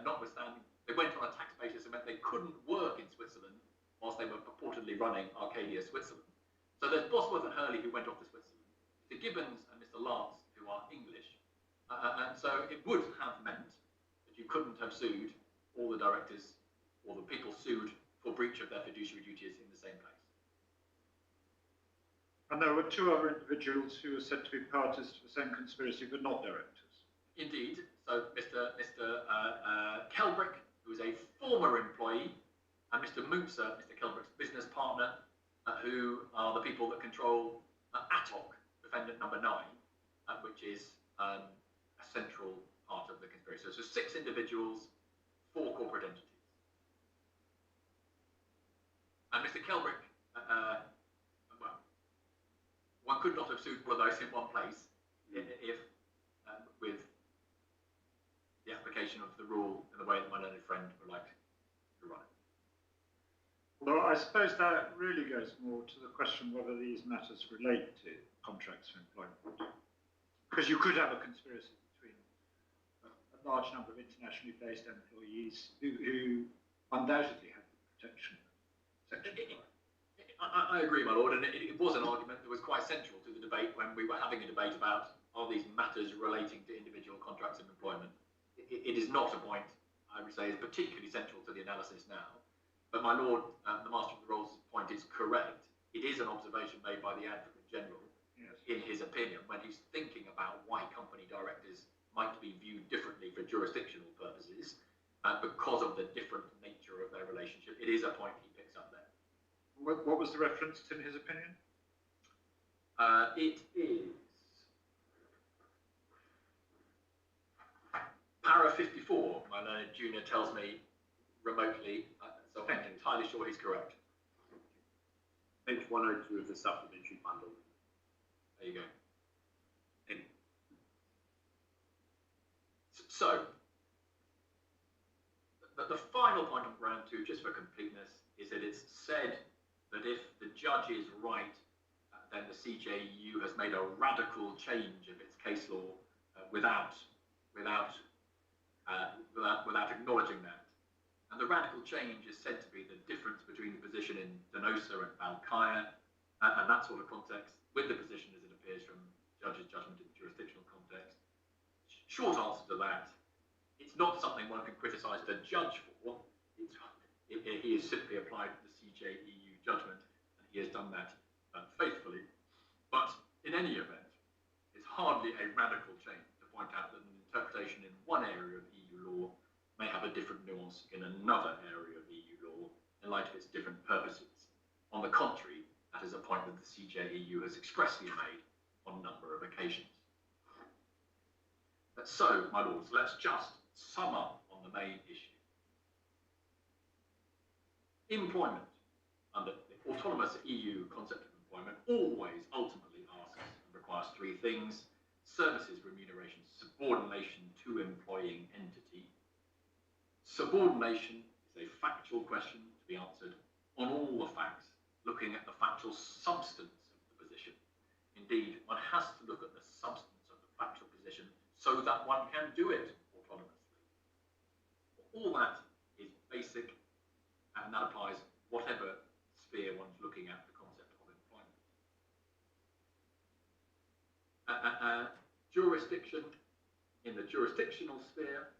notwithstanding, they went on a tax basis and meant they couldn't work in Switzerland whilst they were purportedly running Arcadia Switzerland. So there's Bosworth and Hurley who went off to Switzerland, Mr Gibbons and Mr Lance who are English, and so it would have meant that you couldn't have sued all the directors or the people sued for breach of their fiduciary duties in the same place. And there were 2 other individuals who were said to be parties to the same conspiracy, but not directors. Indeed. So Mr. Kelbrick, who is a former employee, and Mr. Moomser, Mr. Kelbrick's business partner, who are the people that control ATOC, defendant number 9, which is a central part of the conspiracy. So 6 individuals, 4 corporate entities. And Mr. Kelbrick, well, one could not have sued all of those in one place if, with the application of the rule in the way that my learned friend would like to run it. Although I suppose that really goes more to the question whether these matters relate to contracts for employment. Because you could have a conspiracy between a large number of internationally based employees who undoubtedly have the protection of Section 5. I agree, my lord, and it was an argument that was quite central to the debate when we were having a debate about are these matters relating to individual contracts of employment. It is not a point, I would say, is particularly central to the analysis now. But my lord, the Master of the Rolls' point is correct. It is an observation made by the Advocate General, yes, in his opinion, when he's thinking about why company directors might be viewed differently for jurisdictional purposes because of the different nature of their relationship. It is a point he picks up there. What was the reference in his opinion? It is Para 54, my learned junior tells me remotely, so I'm entirely sure he's correct. Page 102 of the supplementary bundle. There you go. So, the final point on ground 2, just for completeness, is that it's said that if the judge is right, then the CJEU has made a radical change of its case law without acknowledging that. And the radical change is said to be the difference between the position in Denosa and Balkaya, and that sort of context, with the position as it appears from judge's judgment in jurisdictional context. Short answer to that, it's not something one can criticise the judge for. He has simply applied the CJEU judgment, and he has done that faithfully. But in any event, it's hardly a radical change to point out that an interpretation in one area of EU law may have a different nuance in another area of EU law in light of its different purposes. On the contrary, that is a point that the CJEU has expressly made on a number of occasions. So, my lords, let's just sum up on the main issue. Employment under the autonomous EU concept of employment always ultimately asks and requires 3 things: services, remuneration, subordination to employing entity. Subordination is a factual question to be answered on all the facts, looking at the factual substance of the position. Indeed, one has to look at the substance of the factual position so that one can do it autonomously. All that is basic and that applies whatever sphere one's looking at the concept of employment. Jurisdiction in the jurisdictional sphere,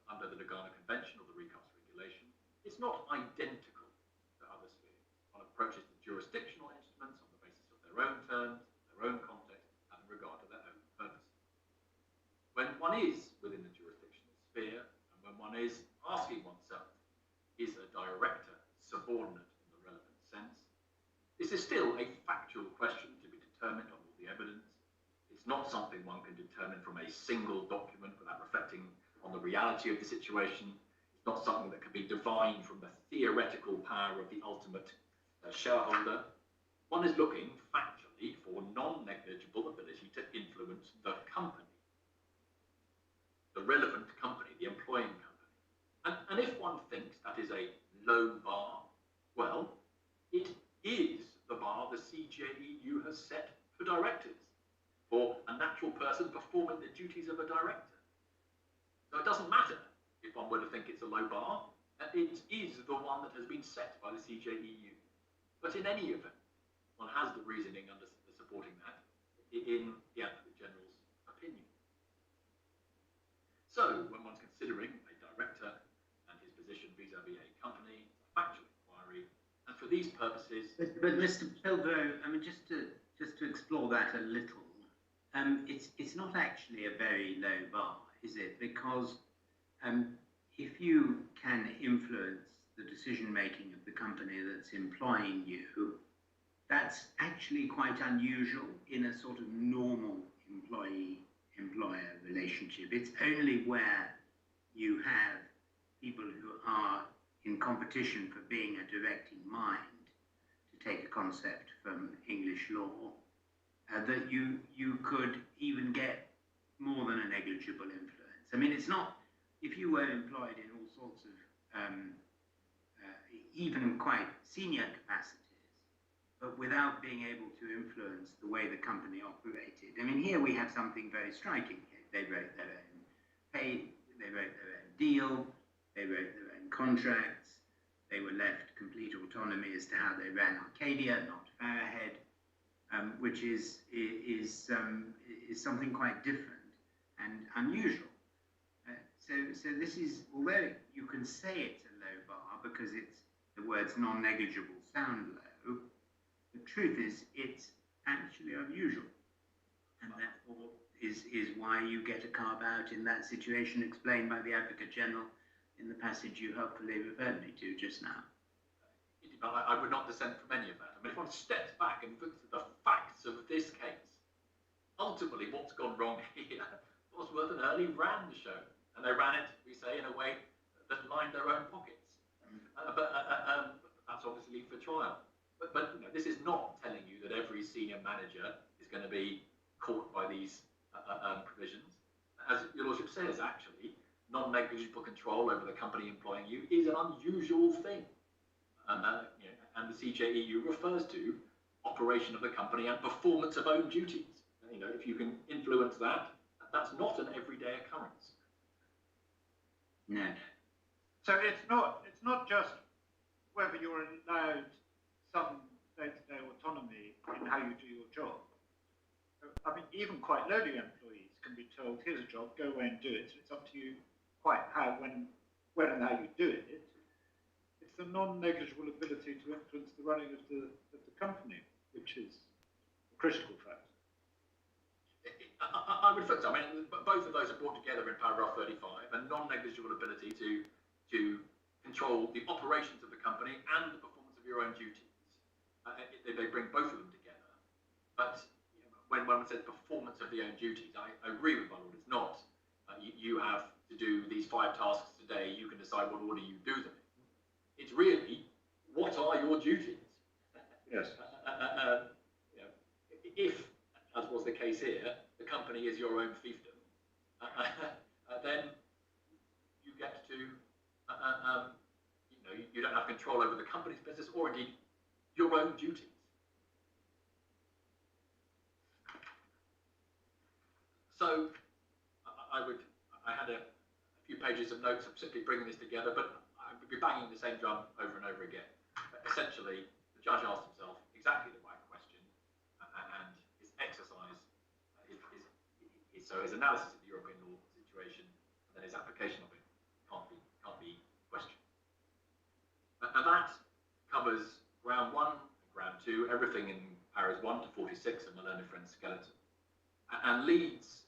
under the Lugano Convention or the recast regulation, it's not identical to other spheres. One approaches the jurisdictional instruments on the basis of their own terms, their own context, and in regard to their own purposes. When one is within the jurisdictional sphere, and when one is asking oneself, is a director subordinate in the relevant sense, this is still a factual question to be determined on all the evidence. It's not something one can determine from a single document without reflecting on the reality of the situation. It's not something that can be divined from the theoretical power of the ultimate shareholder. One is looking factually for non-negligible ability to influence the company, the relevant company, the employing company. And if one thinks that is a low bar, well, it is the bar the CJEU has set for directors, for a natural person performing the duties of a director. So it doesn't matter if one were to think it's a low bar, it is the one that has been set by the CJEU. But in any event, one has the reasoning under supporting that in the Advocate General's opinion. So when one's considering a director and his position vis-à-vis a company, a factual inquiry, and for these purposes... But Mr. Pilbro, I mean, just to explore that a little, it's not actually a very low bar, is it? Because if you can influence the decision-making of the company that's employing you, that's actually quite unusual in a sort of normal employee-employer relationship. It's only where you have people who are in competition for being a directing mind, to take a concept from English law, that you could even get more than a negligible influence. I mean, it's not, if you were employed in all sorts of even quite senior capacities, but without being able to influence the way the company operated. I mean, here we have something very striking. They wrote their own pay, they wrote their own deal, they wrote their own contracts, they were left complete autonomy as to how they ran Arcadia, not Farahead, which is something quite different and unusual. So this is, although you can say it's a low bar because it's the words non-negligible sound low, the truth is it's actually unusual, and therefore is why you get a carve out in that situation explained by the Advocate General in the passage you helpfully referred me to just now. I would not dissent from any of that. I mean, if one steps back and looks at the facts of this case, ultimately what's gone wrong here, Bosworth and Hurley ran the show, and they ran it, we say, in a way that lined their own pockets. But that's obviously for trial. But you know, this is not telling you that every senior manager is going to be caught by these provisions. As your Lordship says, actually, non-negligible control over the company employing you is an unusual thing. And the CJEU refers to operation of the company and performance of own duties. You know, if you can influence that, that's not an everyday occurrence. No. So it's not just whether you're allowed some day-to-day autonomy in how you do your job. I mean, even quite lowly employees can be told, here's a job, go away and do it. So it's up to you quite how, when and how you do it. It's the non-negligible ability to influence the running of the company, which is a critical fact. I would focus, I mean, both of those are brought together in paragraph 35, a non-negligible ability to control the operations of the company and the performance of your own duties. They bring both of them together. But you know, when one says performance of the own duties, I agree with my lord, it's not. You have to do these 5 tasks today, you can decide what order you do them in. It's really, what are your duties? Yes. You know, if, as was the case here, the company is your own fiefdom, then you get to, you know, you don't have control over the company's business or indeed your own duties. So I had a few pages of notes of simply bringing this together, but I would be banging the same drum over and over again. But essentially, the judge asked himself exactly the right question, and his exercise, so his analysis of the European law situation, and then his application of it can't be questioned. And that covers ground 1 and ground 2, everything in paras 1 to 46 of my learned friend's skeleton, and leaves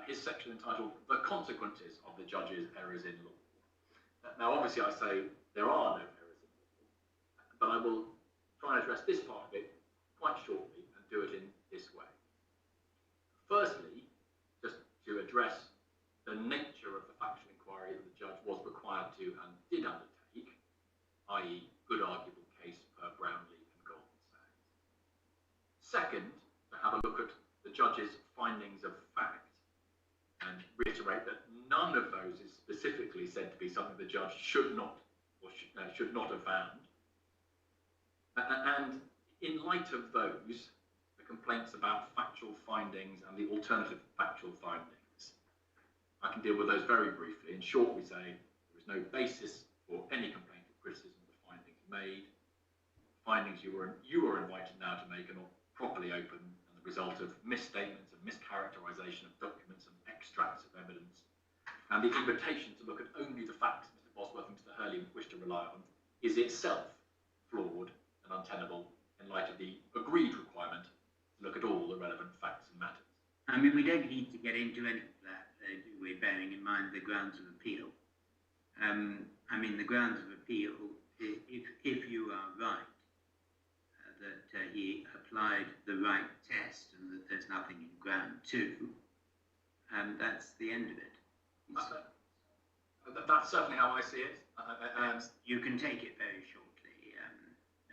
his section entitled "The Consequences of the Judge's Errors in Law." Now, obviously, I say there are no errors in law, but I will try and address this part of it quite shortly and do it in this way. Firstly, just to address the nature of the factual inquiry that the judge was required to and did undertake, i.e. good arguable case per Brownlee and Goldman Sachs. Second, to have a look at the judge's findings of fact and reiterate that none of those is specifically said to be something the judge should not have found. And in light of those, the complaints about factual findings and the alternative factual findings, I can deal with those very briefly. In short, we say there is no basis for any complaint or criticism of the findings made. Findings you are invited now to make are not properly open and the result of misstatements and mischaracterization of documents and extracts of evidence. And the invitation to look at only the facts Mr. Bosworth and Mr. Hurley wish to rely on is itself flawed and untenable in light of the agreed requirement to look at all the relevant facts and matters. I mean, we don't need to get into any of that, do we, bearing in mind the grounds of appeal. I mean, the grounds of appeal, if you are right, that he applied the right test and that there's nothing in ground 2, that's the end of it. That's certainly how I see it. You can take it very shortly,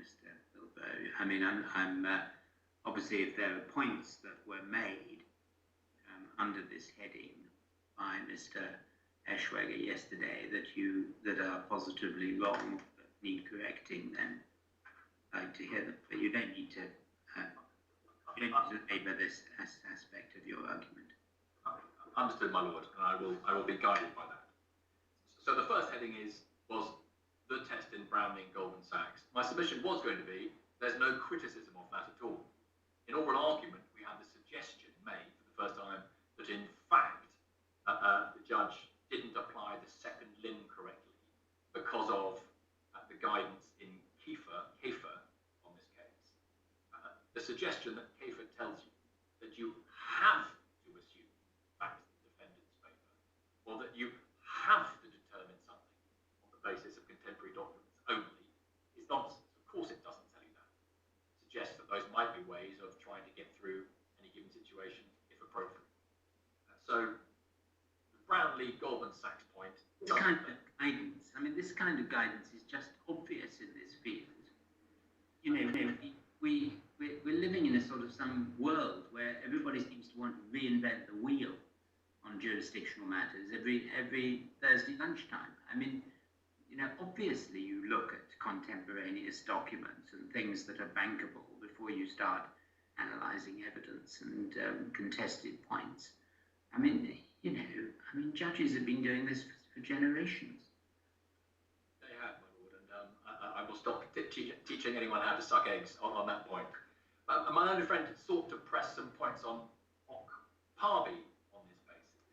Mr. Bilbo. I mean, I'm obviously, if there are points that were made under this heading by Mr. Eschweger yesterday that are positively wrong, that need correcting, then I'd like to hear them. But you don't need to labour this aspect of your argument. Understood, my lord, and I will be guided by that. So the first heading was the test in Brownlee and Goldman Sachs. My submission was going to be there's no criticism of that at all. In oral argument, we had the suggestion made for the first time that in fact the judge didn't apply the second limb correctly because of the guidance in Kiefer on this case. The suggestion that Kiefer tells you that you have to assume facts in the defendant's favour, or that you have to determine something on the basis of contemporary documents only, is nonsense. Of course it doesn't tell you that. It suggests that those might be ways of trying to get through any given situation, if appropriate. So the Brownlee Goldman Sachs point. This kind of guidance, I mean, this kind of guidance is just obvious in this field. You know, we're living in a sort of some world where everybody seems to want to reinvent the wheel on jurisdictional matters every Thursday lunchtime. I mean, you know, obviously you look at contemporaneous documents and things that are bankable before you start analysing evidence and contested points. I mean, you know, judges have been doing this for generations. They have, my lord, and I will stop teaching anyone how to suck eggs on that point. My own friend sought to press some points on Parby on this basis.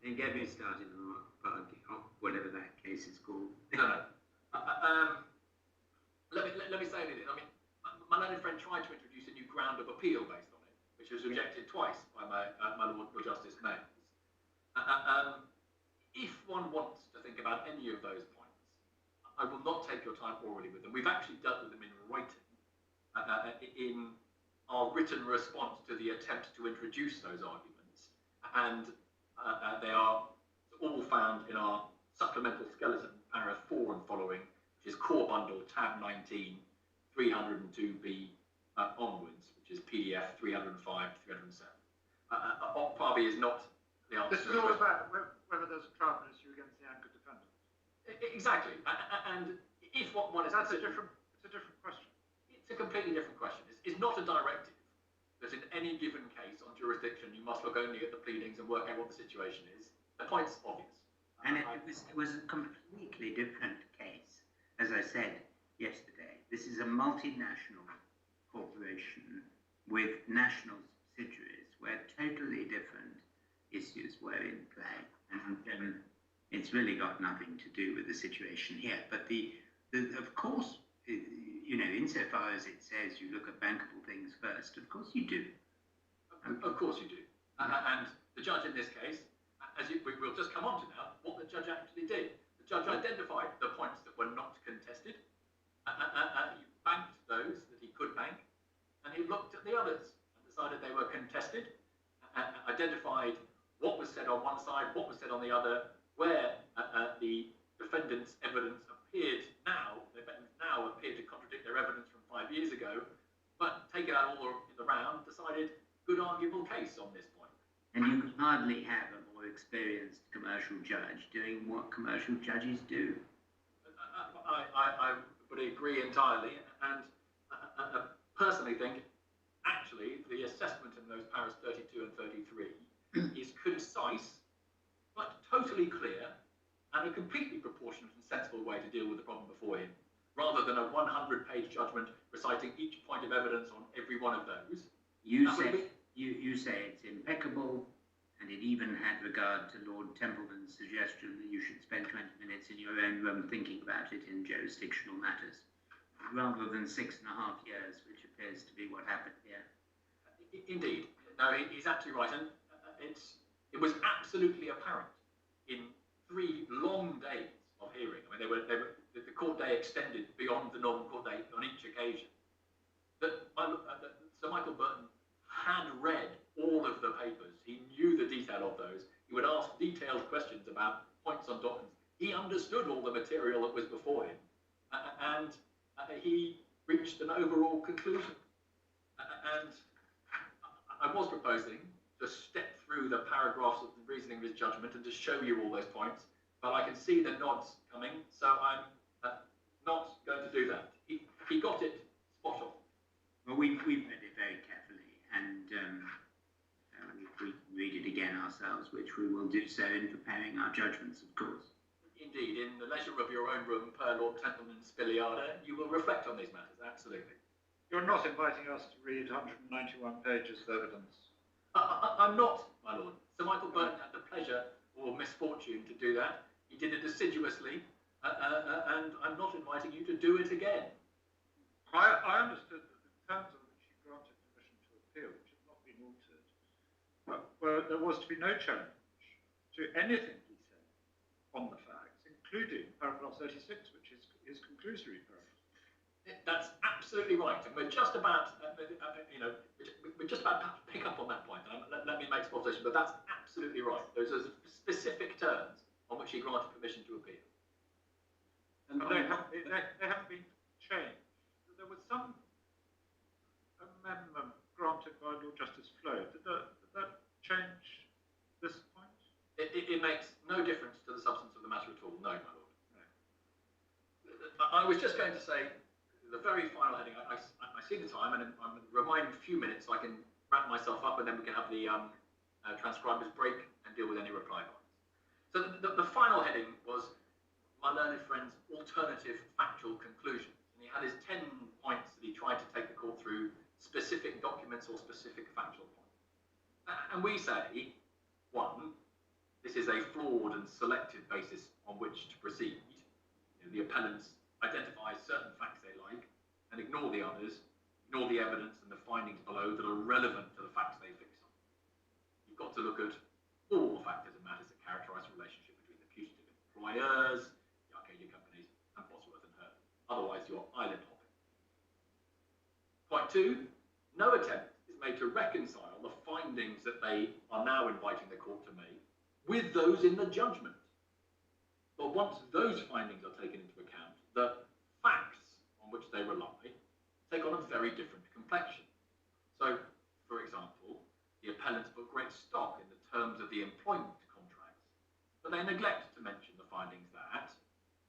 Then get me started on whatever that case is called. No. Let me say anything. I mean, my learned friend tried to introduce a new ground of appeal based on it, which was rejected twice by my Lord Justice Miles. If one wants to think about any of those points, I will not take your time orally with them. We've actually dealt with them in writing in our written response to the attempt to introduce those arguments, and they are all found in our supplemental skeleton, paragraph 4 and following, which is core bundle tab 19, 302b onwards, which is PDF 305 to 307. Parby is not the answer. This is all about whether there's a trial issue against the anchor defendant. Exactly, and if what one is it's a different question. It's a completely different question. It's not a directive that in any given case on jurisdiction you must look only at the pleadings and work out what the situation is. The point's obvious. And it was a completely different case. As I said yesterday, this is a multinational corporation with national subsidiaries where totally different issues were in play. And it's really got nothing to do with the situation here. But of course, insofar as it says you look at bankable things first, of course you do. Of course you do. And the judge in this case, we'll just come on to now, what the judge actually did. The judge identified the points that were not contested, he banked those that he could bank, and he looked at the others and decided they were contested, identified what was said on one side, what was said on the other, where the defendant's evidence appeared to contradict their evidence from 5 years ago, but taking out all in the round, decided good arguable case on this point. And you can hardly have a more experienced commercial judge doing what commercial judges do. I would agree entirely, and I personally think, actually, the assessment in those paras 32 and 33 is concise, but totally clear, and a completely proportionate and sensible way to deal with the problem before him, rather than a 100-page judgment reciting each point of evidence on every one of those. You say it's impeccable, and it even had regard to Lord Templeman's suggestion that you should spend 20 minutes in your own room thinking about it in jurisdictional matters, rather than 6.5 years, which appears to be what happened here. Indeed. No, he's absolutely right, and it was absolutely apparent in 3 long days of hearing. I mean, the court day extended beyond the normal court day on each occasion. That Sir Michael Burton had read all of the papers. He knew the detail of those. He would ask detailed questions about points on documents. He understood all the material that was before him, and he reached an overall conclusion. And I was proposing to step through the paragraphs of the reasoning of his judgment and to show you all those points, but I can see the nods coming, so I'm not going to do that. He got it spot on. Well, we've read it very carefully, and we read it again ourselves, which we will do so in preparing our judgments, of course. Indeed, in the leisure of your own room, per Lord Templeman's Spiliada, you will reflect on these matters, absolutely. You're not inviting us to read 191 pages of evidence. I'm not, my lord. Sir Michael Burton had the pleasure or misfortune to do that. He did it assiduously, and I'm not inviting you to do it again. I understood that the terms on which he granted permission to appeal, which had not been altered, well, there was to be no challenge to anything he said on the facts, including paragraph 36, which is his conclusory paragraph. That's absolutely right, and we're just about, we're just about to pick up on that point. Let me make some observation, but that's absolutely right. Those are specific terms on which he granted permission to appeal. And they haven't been changed. There was some amendment granted by Lord Justice Flo. Did that change this point? It makes no difference to the substance of the matter at all, no, my lord. No. I was just going to say, the very final heading, I see the time, and I'm reminded a few minutes so I can wrap myself up, and then we can have the transcribers break and deal with any reply points. So the final heading was my learned friend's alternative factual conclusions. And he had his 10 points that he tried to take the court through, specific documents or specific factual points. And we say, 1, this is a flawed and selective basis on which to proceed. The appellants identify certain facts they like and ignore the others, ignore the evidence and the findings below that are relevant to the facts they fix on. You've got to look at all factors and matters that characterise the relationship between the putative employers, the Arcadia companies, and Bosworth and Hurley. Otherwise, you're island hopping. Point 2, no attempt is made to reconcile the findings that they are now inviting the court to make with those in the judgment. But once those findings are taken into account, the facts on which they rely take on a very different complexion. So, for example, the appellants put great stock in the terms of the employment contracts, but they neglect to mention the findings that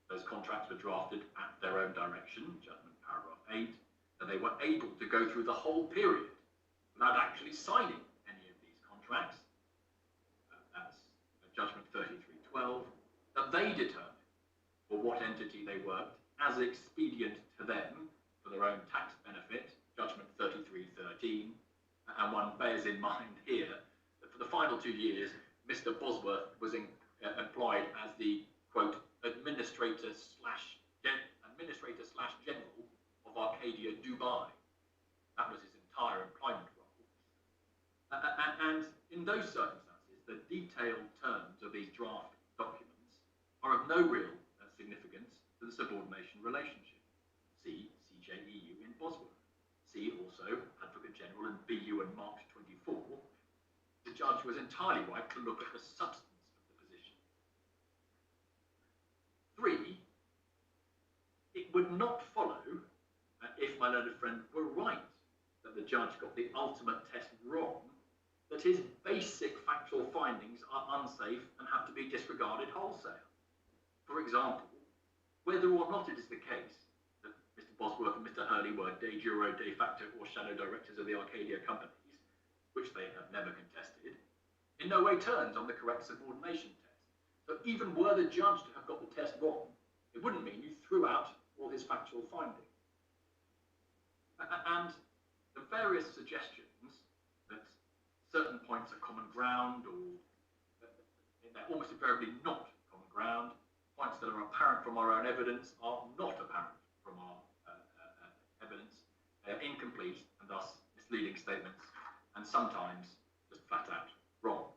those contracts were drafted at their own direction, judgment paragraph 8, that they were able to go through the whole period without actually signing any of these contracts. That's judgment 32. as expedient to them for their own tax benefit, judgment 3313, and one bears in mind here that for the final 2 years, Mr. Bosworth was employed as the, quote, administrator slash general of Arcadia Dubai. That was his entire employment role. And in those circumstances, the detailed terms of these draft documents are of no real significance to the subordination relationship. See CJEU in Bosworth. See also Advocate General in BU in March 24. The judge was entirely right to look at the substance of the position. 3, it would not follow, if my learned friend were right, that the judge got the ultimate test wrong, that his basic factual findings are unsafe and have to be disregarded wholesale. For example, whether or not it is the case that Mr. Bosworth and Mr. Hurley were de jure, de facto, or shadow directors of the Arcadia companies, which they have never contested, in no way turns on the correct subordination test. So even were the judge to have got the test wrong, it wouldn't mean you threw out all his factual findings. And the various suggestions that certain points are common ground, or they're almost invariably not common ground, points that are apparent from our own evidence are not apparent from our evidence. They are incomplete and thus misleading statements, and sometimes just flat out wrong.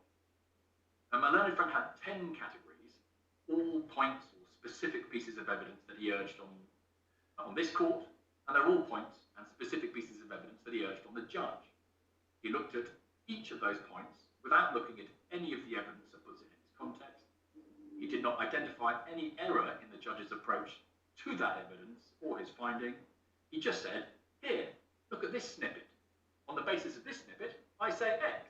And my learned friend had 10 categories, all points or specific pieces of evidence that he urged on this court, and they're all points and specific pieces of evidence that he urged on the judge. He looked at each of those points without looking at any of the evidence that was in its context. He did not identify any error in the judge's approach to that evidence or his finding. He just said, here, look at this snippet. On the basis of this snippet, I say X.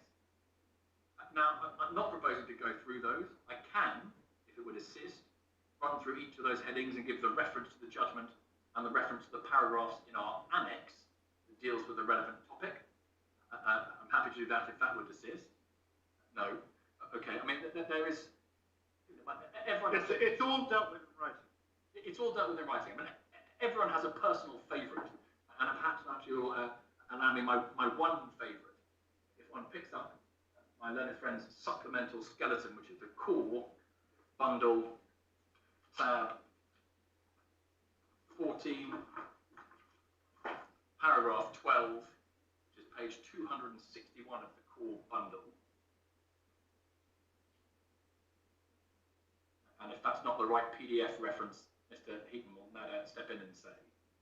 Now, I'm not proposing to go through those. I can, if it would assist, run through each of those headings and give the reference to the judgment and the reference to the paragraphs in our annex that deals with the relevant topic. I'm happy to do that if that would assist. No. Okay, I mean, there is... Everyone it's all dealt with in writing. It's all dealt with in writing. I mean, everyone has a personal favourite, and perhaps you'll allow me my one favourite. If one picks up my learned friend's supplemental skeleton, which is the core bundle, tab 14, paragraph 12, which is page 261 of the core bundle. And if that's not the right PDF reference, Mr. Heaton will no doubt step in and say.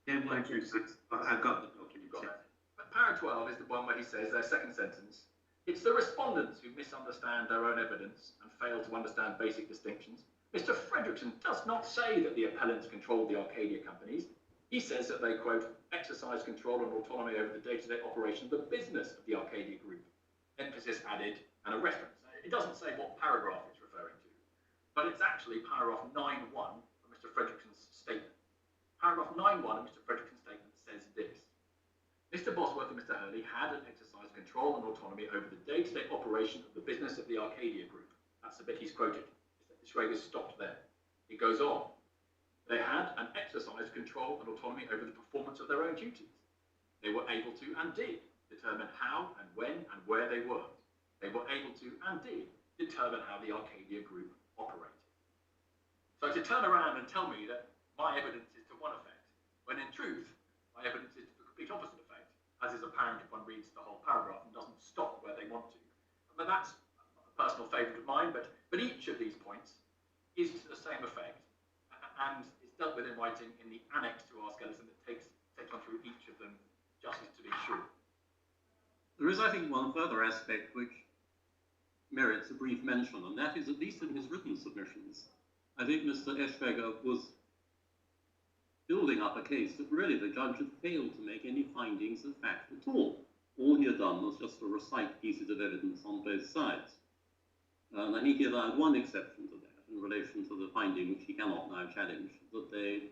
Don't worry, I've got the document. You've got that. But paragraph 12 is the one where he says, their second sentence, it's the respondents who misunderstand their own evidence and fail to understand basic distinctions. Mr. Fredriksen does not say that the appellants control the Arcadia companies. He says that they, quote, exercise control and autonomy over the day-to-day operation of the business of the Arcadia Group. Emphasis added and a reference. It doesn't say what paragraph it's referring to, but it's actually paragraph 9.1 of Mr. Fredriksen's statement. Paragraph 9.1 of Mr. Fredriksen's statement says this. Mr. Bosworth and Mr. Hurley had and exercised control and autonomy over the day-to-day operation of the business of the Arcadia Group. That's the bit he's quoted. This rate is stopped there. It goes on. They had and exercised control and autonomy over the performance of their own duties. They were able to and did determine how and when and where they worked. They were able to and did determine how the Arcadia Group operated. So to turn around and tell me that my evidence is to one effect, when in truth, my evidence is to the complete opposite effect, as is apparent if one reads the whole paragraph and doesn't stop where they want to. But that's a personal favourite of mine, but each of these points is to the same effect and is dealt with in writing in the annex to our skeleton that takes on through each of them, just to be sure. There is, I think, one further aspect which merits a brief mention, and that is, at least in his written submissions, I think Mr. Eschweger was building up a case that really the judge had failed to make any findings of fact at all. All he had done was just to recite pieces of evidence on both sides. And I think he allowed one exception to that in relation to the finding, which he cannot now challenge, that they,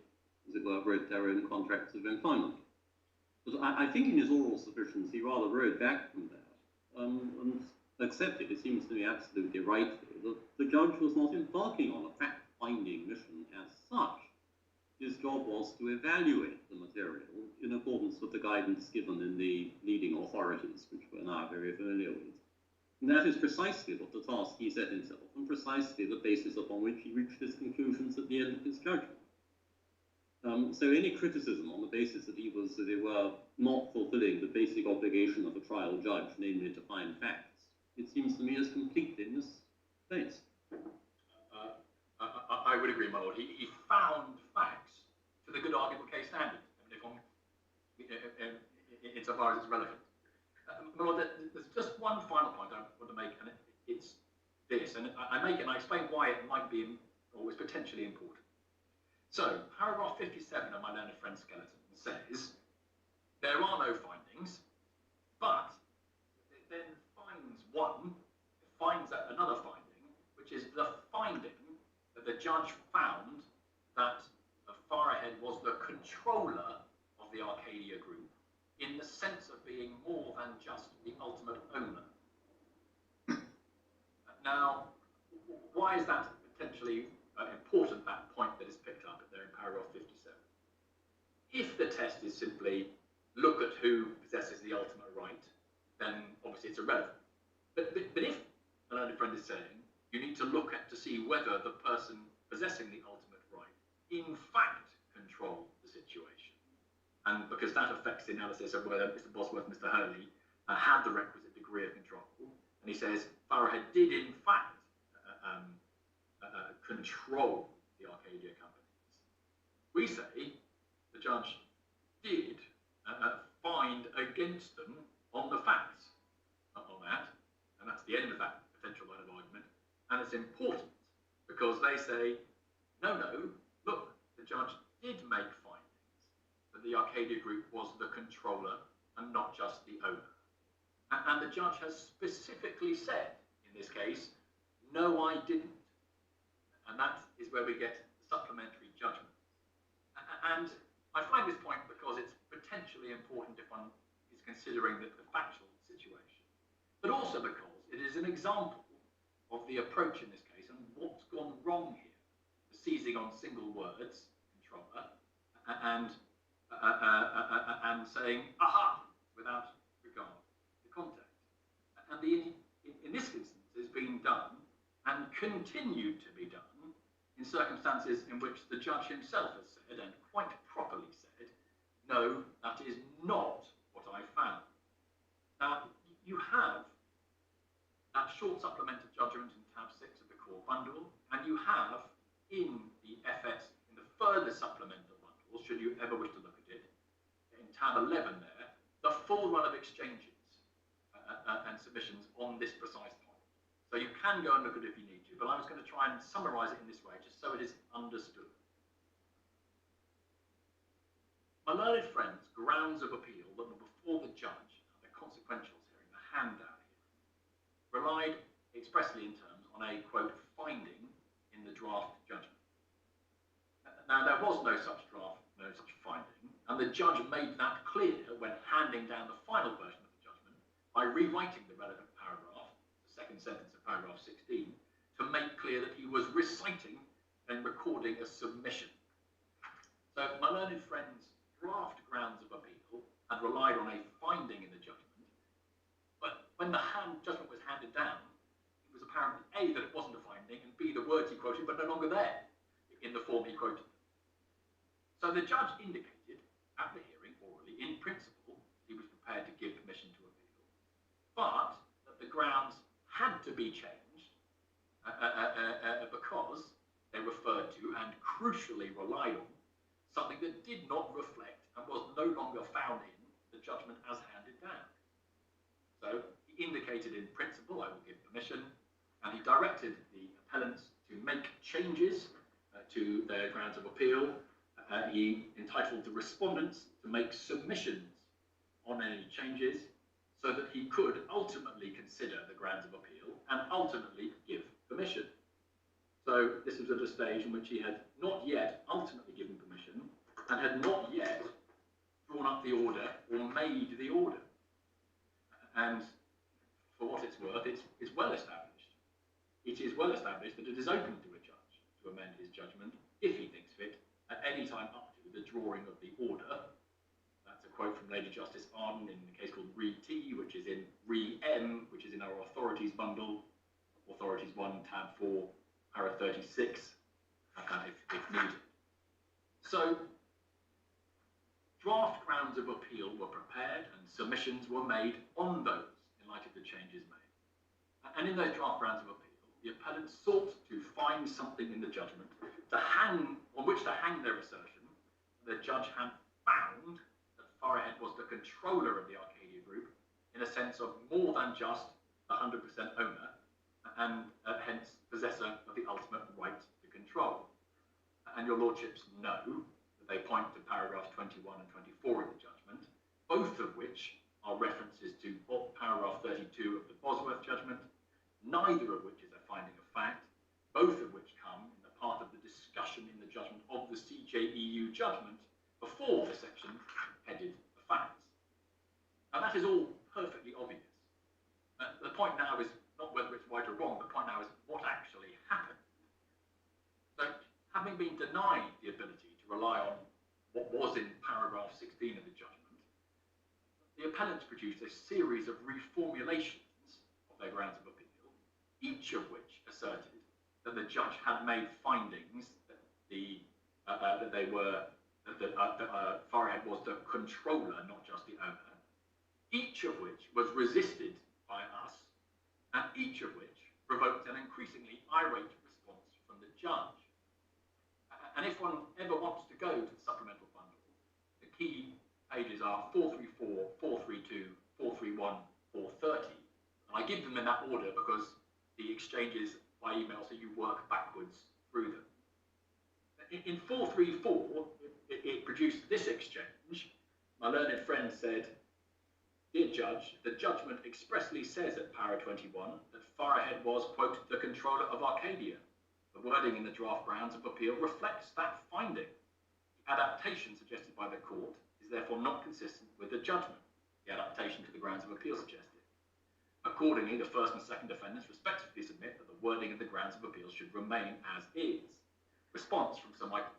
as it were, wrote their own contracts of employment. But I think in his oral submissions, he rather rode back from that and accepted, it seems to me absolutely rightly, that the judge was not embarking on a fact-finding mission as such. his job was to evaluate the material in accordance with the guidance given in the leading authorities, which we're now very familiar with. And that is precisely what the task he set himself, and precisely the basis upon which he reached his conclusions at the end of his judgment. So any criticism on the basis that he was, as it were, not fulfilling the basic obligation of a trial judge, namely to find facts, it seems to me is completely misplaced. I would agree, my lord. He found facts to the good arguable case standard, insofar as it's relevant. My lord, there's just one final point I want to make, and it's this, and I explain why it might be, or is potentially important. So, paragraph 57 of my learned friend's skeleton says, there are no findings, but it then finds another finding, which is the finding that the judge found that Farahead was the controller of the Arcadia Group in the sense of being more than just the ultimate owner. Now, why is that potentially important, that point that is picked up there in paragraph 57? If the test is simply look at who possesses the ultimate right, then obviously it's irrelevant. But if a learned friend is saying you need to look at to see whether the person possessing the ultimate right in fact controlled the situation, and because that affects the analysis of whether Mr. Bosworth and Mr. Hurley had the requisite degree of control, and he says Farahead did in fact control the Arcadia companies, we say the judge did find against them on the facts on that, and that's the end of that potential line of argument. And it's important because they say, no, look, the judge did make findings that the Arcadia Group was the controller and not just the owner. And the judge has specifically said, in this case, no, I didn't. And that is where we get the supplementary judgment. And I flag this point because it's potentially important if one is considering the factual situation, but also because it is an example of the approach in this case and what's gone wrong here. The seizing on single words, controller, and saying, aha, without regard to context. And in this instance is being done and continued to be done in circumstances in which the judge himself has said, and quite properly said, no, that is not what I found. Now, you have that short supplemental judgment in tab 6 of the core bundle, and you have in the FS, in the further supplemental bundle, should you ever wish to look at it, in tab 11 there, the full run of exchanges and submissions on this precise point. So you can go and look at it if you need to, but I was going to try and summarise it in this way, just so it is understood. My learned friend's grounds of appeal that were before the judge at the consequentials hearing, the hand-down hearing, relied expressly in terms on a, quote, finding in the draft judgment. Now, there was no such draft, no such finding, and the judge made that clear when handing down the final version of the judgment by rewriting the relevant paragraph, the second sentence of paragraph 16, to make clear that he was reciting and recording a submission. So my learned friend's draft grounds of appeal had relied on a finding in the judgment, but when the judgment was handed down, it was apparently A, that it wasn't a finding, and B, the words he quoted were no longer there in the form he quoted. So the judge indicated at the hearing, orally, in principle, he was prepared to give permission to appeal, but that the grounds had to be changed because they referred to and crucially relied on something that did not reflect and was no longer found in the judgment as handed down. So he indicated in principle, I will give permission, and he directed the appellants to make changes to their grounds of appeal. He entitled the respondents to make submissions on any changes so that he could ultimately consider the grounds of appeal and ultimately give permission. So this was at a stage in which he had not yet ultimately given permission and had not yet drawn up the order or made the order. And for what it's worth, it's well established. It is well established that it is open to a judge to amend his judgment if he thinks fit at any time up to the drawing of the order. That's a quote from Lady Justice Arden in a case called Re T, which is in Re M, which is in our authorities bundle, authorities 1, tab 4, para 36, if needed. So, draft grounds of appeal were prepared and submissions were made on those in light of the changes made. And in those draft grounds of appeal, the appellant sought to find something in the judgment on which to hang their assertion. The judge had found that Farahead was the controller of the Arcadia Group in a sense of more than just the 100% owner and hence possessor of the ultimate right to control. And your lordships know that they point to paragraphs 21 and 24 of the judgment, both of which are references to paragraph 32 of the Bosworth judgment, neither of which is a finding of fact, both of which come in the part of the discussion in the judgment of the CJEU judgment before the section headed the facts. Now that is all perfectly obvious. The point now is not whether it's right or wrong, the point now is what actually happened. So, having been denied the ability to rely on what was in paragraph 16 of the judgment, the appellants produced a series of reformulations of their grounds of appeal, each of which asserted that the judge had made findings that Farahead was the controller, not just the owner, each of which was resisted by us, and each of which provoked an increasingly irate response from the judge. And if one ever wants to go to the supplemental bundle, the key pages are 434, 432, 431, 430. And I give them in that order because the exchanges by email, so you work backwards through them. In 434, it produced this exchange. My learned friend said, "Dear Judge, the judgment expressly says at para 21 that Farahead was, quote, the controller of Arcadia. The wording in the draft grounds of appeal reflects that finding. The adaptation suggested by the court is therefore not consistent with the judgment, the adaptation to the grounds of appeal suggested. Accordingly, the first and second defendants respectively submit that the wording of the grounds of appeal should remain as is." Response from Sir Michael.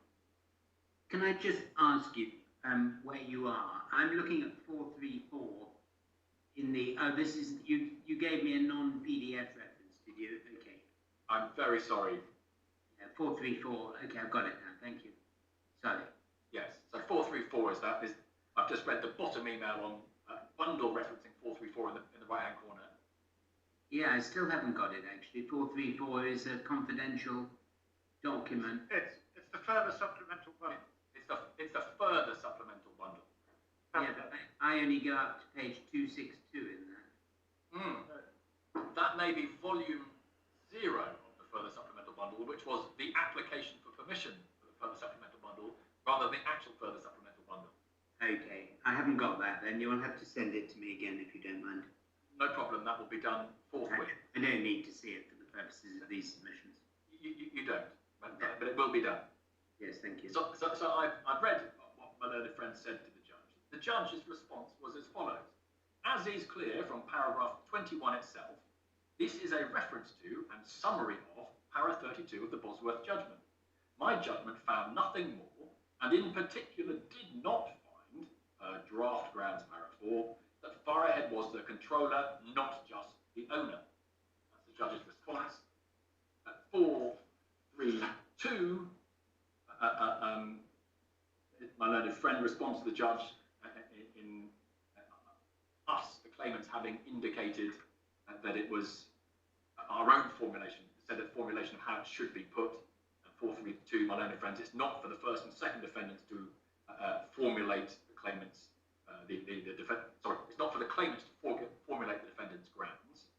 Can I just ask you where you are? I'm looking at 434 in the, this is, you gave me a non-PDF reference, did you? Okay. I'm very sorry. Yeah, 434, okay, I've got it now, thank you. Sorry. Yes, so 434 is that. I've just read the bottom email on bundle referencing 434 in the right-hand corner. Yeah, I still haven't got it actually. 434 is a confidential document. It's the further supplemental bundle. It's the further supplemental bundle. Yeah, but I only go up to page 262 in that. That may be volume 0 of the further supplemental bundle, which was the application for permission for the further supplemental bundle, rather than the actual further supplemental bundle. Okay, I haven't got that then. You'll have to send it to me again if you don't mind. No problem, that will be done forthwith. I don't need to see it for the purposes of these submissions. You don't, but it will be done. Yes, thank you. So I've read what my learned friend said to the judge. The judge's response was as follows. As is clear from paragraph 21 itself, this is a reference to and summary of para 32 of the Bosworth judgment. My judgment found nothing more, and in particular did not find, draft grounds para 4, that Farahead was the controller, not just the owner. That's the judge's response. At 432, my learned friend responds to the judge in us, the claimants, having indicated that it was our own formulation, said that formulation of how it should be put. At 432, my learned friends, it's not for the first and second defendants to formulate the claimants. It's not for the claimants to formulate the defendant's grounds.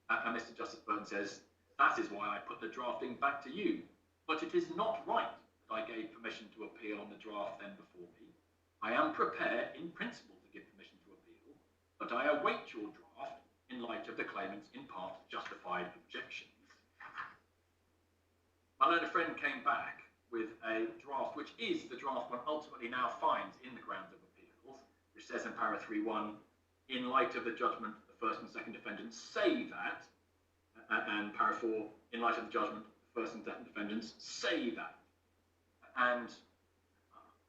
And Mr. Justice Burton says, that is why I put the drafting back to you. But it is not right that I gave permission to appeal on the draft then before me. I am prepared in principle to give permission to appeal, but I await your draft in light of the claimant's in part justified objections. My learned friend came back with a draft, which is the draft one ultimately now finds in the grounds of appeals, which says in para 3.1, in light of the judgment, the first and second defendants say that, and para 4, in light of the judgment, the first and second defendants say that. And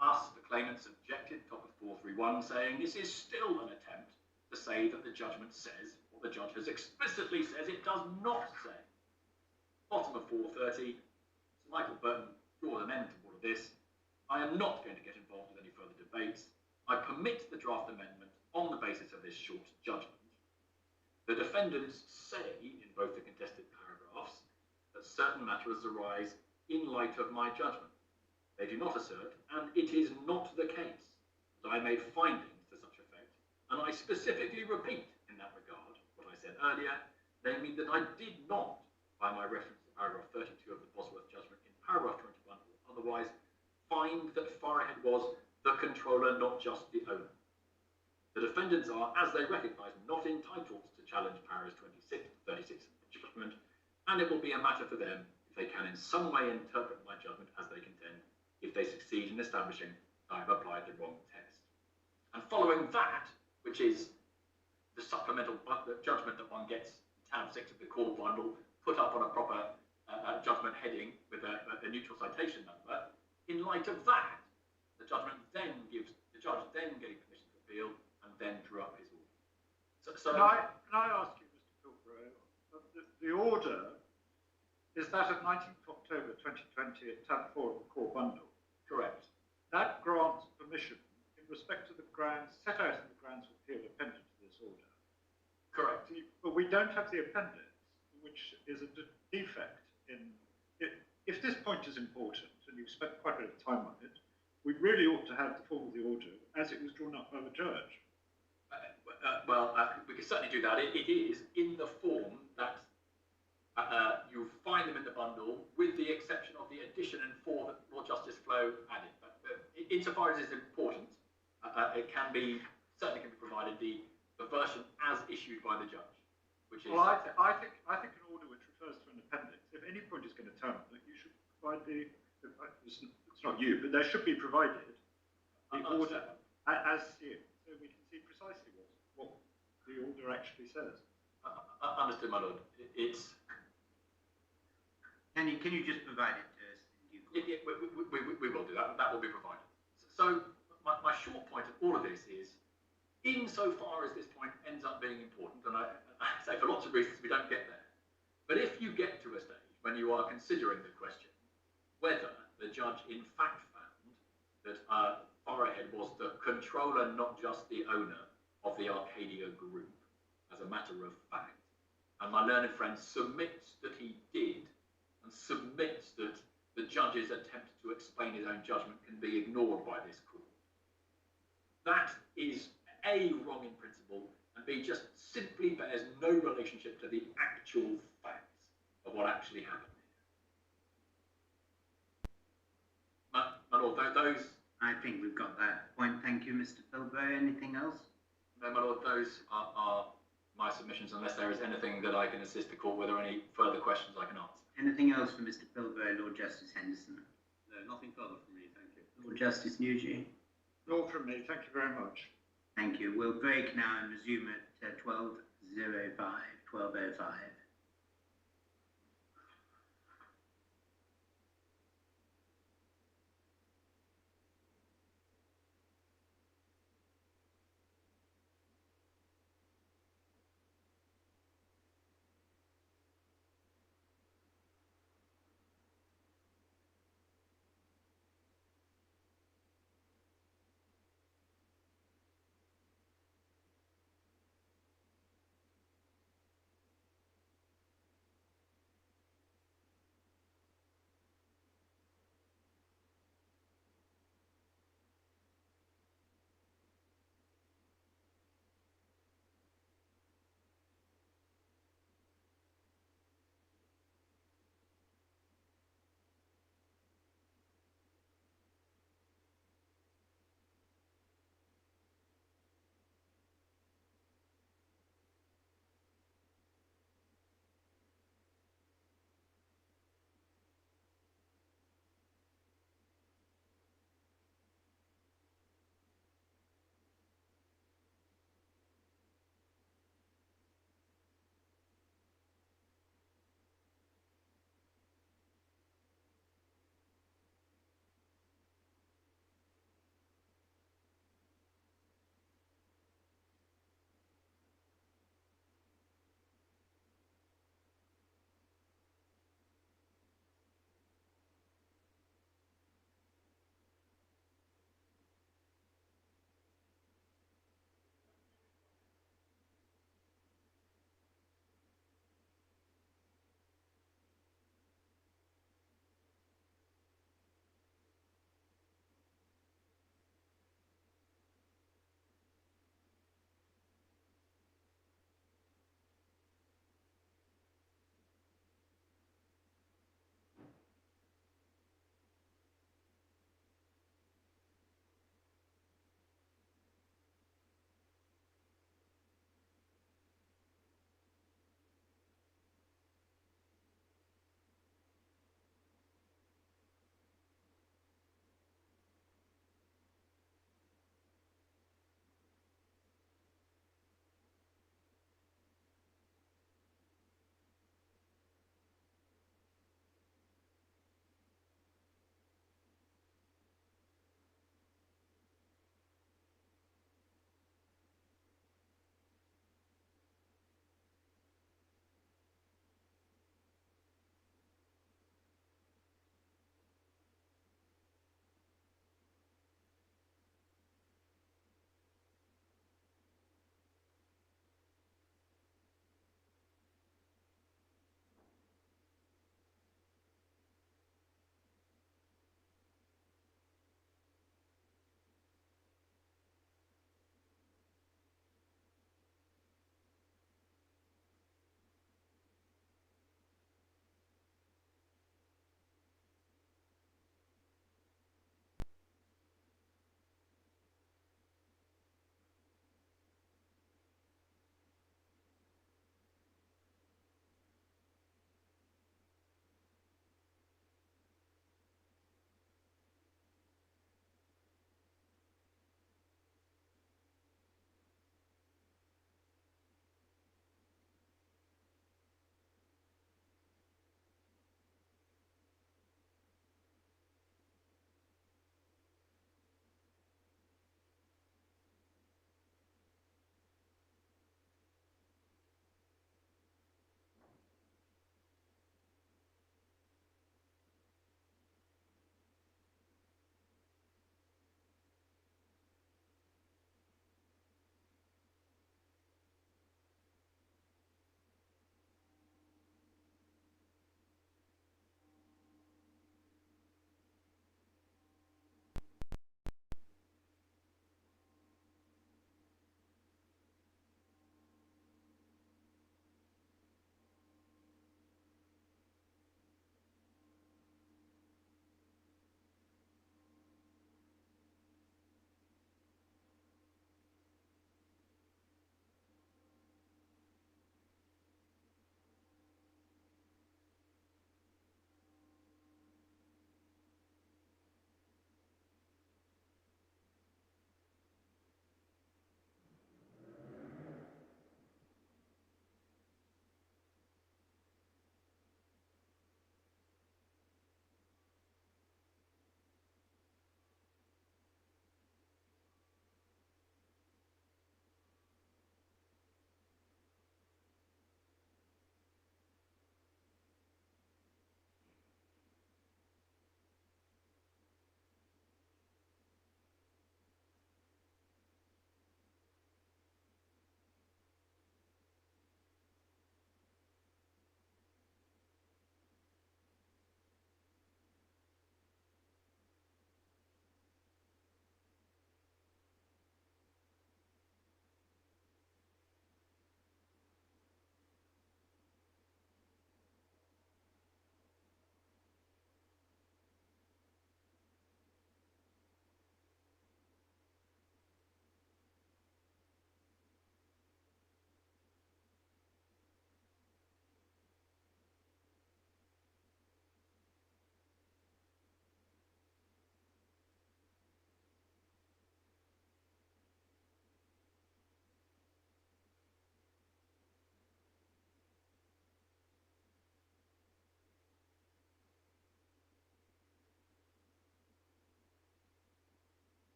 Us, the claimants, objected, top of 431, saying this is still an attempt to say that the judgment says what the judge has explicitly says it does not say. Bottom of 430, Sir Michael Burton draws an end to all of this. I am not going to get involved with any further debates. I permit the draft amendment on the basis of this short judgment. The defendants say in both the contested paragraphs that certain matters arise in light of my judgment. They do not assert, and it is not the case, that I made findings to such effect, and I specifically repeat in that regard what I said earlier, namely that I did not, by my reference to paragraph 32 of the Bosworth judgment in paragraph 21 or otherwise, find that Farahead was the controller, not just the owner. The defendants are, as they recognise, not entitled to challenge paragraphs 26 to 36 of the judgment, and it will be a matter for them if they can in some way interpret my judgment as they contend, if they succeed in establishing I have applied the wrong test. And following that, which is the supplemental judgment that one gets in tab 6 of the court bundle, put up on a proper judgment heading with a neutral citation number, in light of that, the judge then gave permission to appeal and then drew up his order. So can I ask you, Mr. Pilbrow, the order is that of 19th October 2020 at tab 4 of the core bundle? Correct. That grants permission in respect to the grounds set out in the grounds of appeal appended to this order. Correct. But we don't have the appendix, which is a defect in it. If this point is important, and you've spent quite a bit of time on it, we really ought to have the form of the order as it was drawn up by the judge. We can certainly do that. It is in the form that you find them in the bundle, with the exception of the addition and 4 that Lord Justice Flo added. But insofar as it's important, it certainly can be provided the version as issued by the judge, which is. Well, I think an order which refers to an appendix, if any point is going to turn on it, you should provide it's not you, but there should be provided the order as seen, so we can see precisely what the order actually says. Understood, my lord. Can you just provide it to us? We will do that. That will be provided. So my short point of all of this is, insofar as this point ends up being important, and I say for lots of reasons we don't get there, but if you get to a stage when you are considering the question whether the judge in fact found that Farahead was the controller, not just the owner, of the Arcadia Group, as a matter of fact, and my learned friend submits that he did, and submits that the judge's attempt to explain his own judgment can be ignored by this court. That is A, wrong in principle, and B, just simply bears no relationship to the actual facts of what actually happened here. My lord, those... I think we've got that point. Thank you, Mr. Pilbrow. Anything else? No, my lord, those are my submissions, unless there is anything that I can assist the court with or any further questions I can answer. Anything else for Mr. Pilbrow, Lord Justice Henderson? No, nothing further from me, thank you. Lord Justice Nugee? All from me, thank you very much. Thank you. We'll break now and resume at 12:05.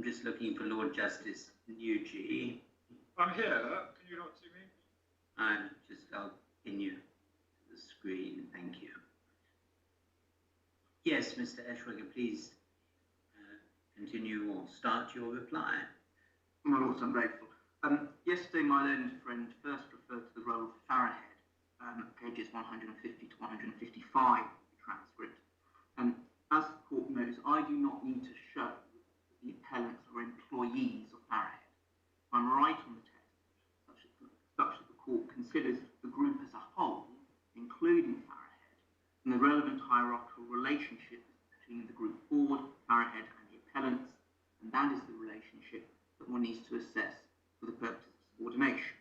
I'm just looking for Lord Justice Nugee. I'm here. Can you not see me? I'll pin you to the screen. Thank you. Yes, Mr. Eschweger, please continue or start your reply. My lords, I'm grateful. Yesterday, my learned friend first referred to the role of Farahead, pages 150 to 155 of the transcript. As the court knows, I do not need to show that the appellants are employees of Farahead. I'm right on the test, such that the court considers the group as a whole, including Farahead, and the relevant hierarchical relationship between the group board, Farahead, and the appellants, and that is the relationship that one needs to assess for the purposes of subordination.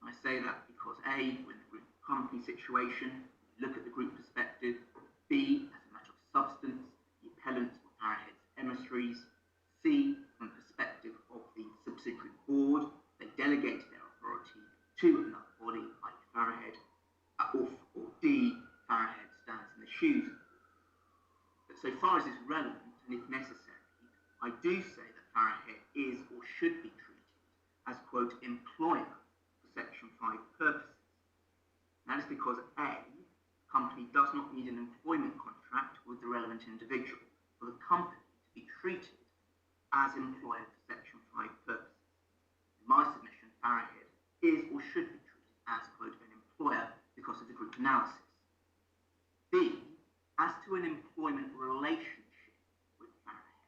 I say that because A, we're in the group company situation, look at the group perspective. B, as a matter of substance, the appellants were Farahead's emissaries. C, from the perspective of the subsidiary board, they delegated their authority to another body like Farahead. Or D, Farahead stands in the shoes of the board. But so far as is relevant, and if necessary, I do say that Farahead is or should be treated as, quote, employer for Section 5 purposes. And that is because A, the company does not need an employment contract with the relevant individual for the company to be treated as employer for Section 5 purposes. In my submission, Farahead is or should be treated as, quote, an employer because of the group analysis. B, as to an employment relationship with Farahead,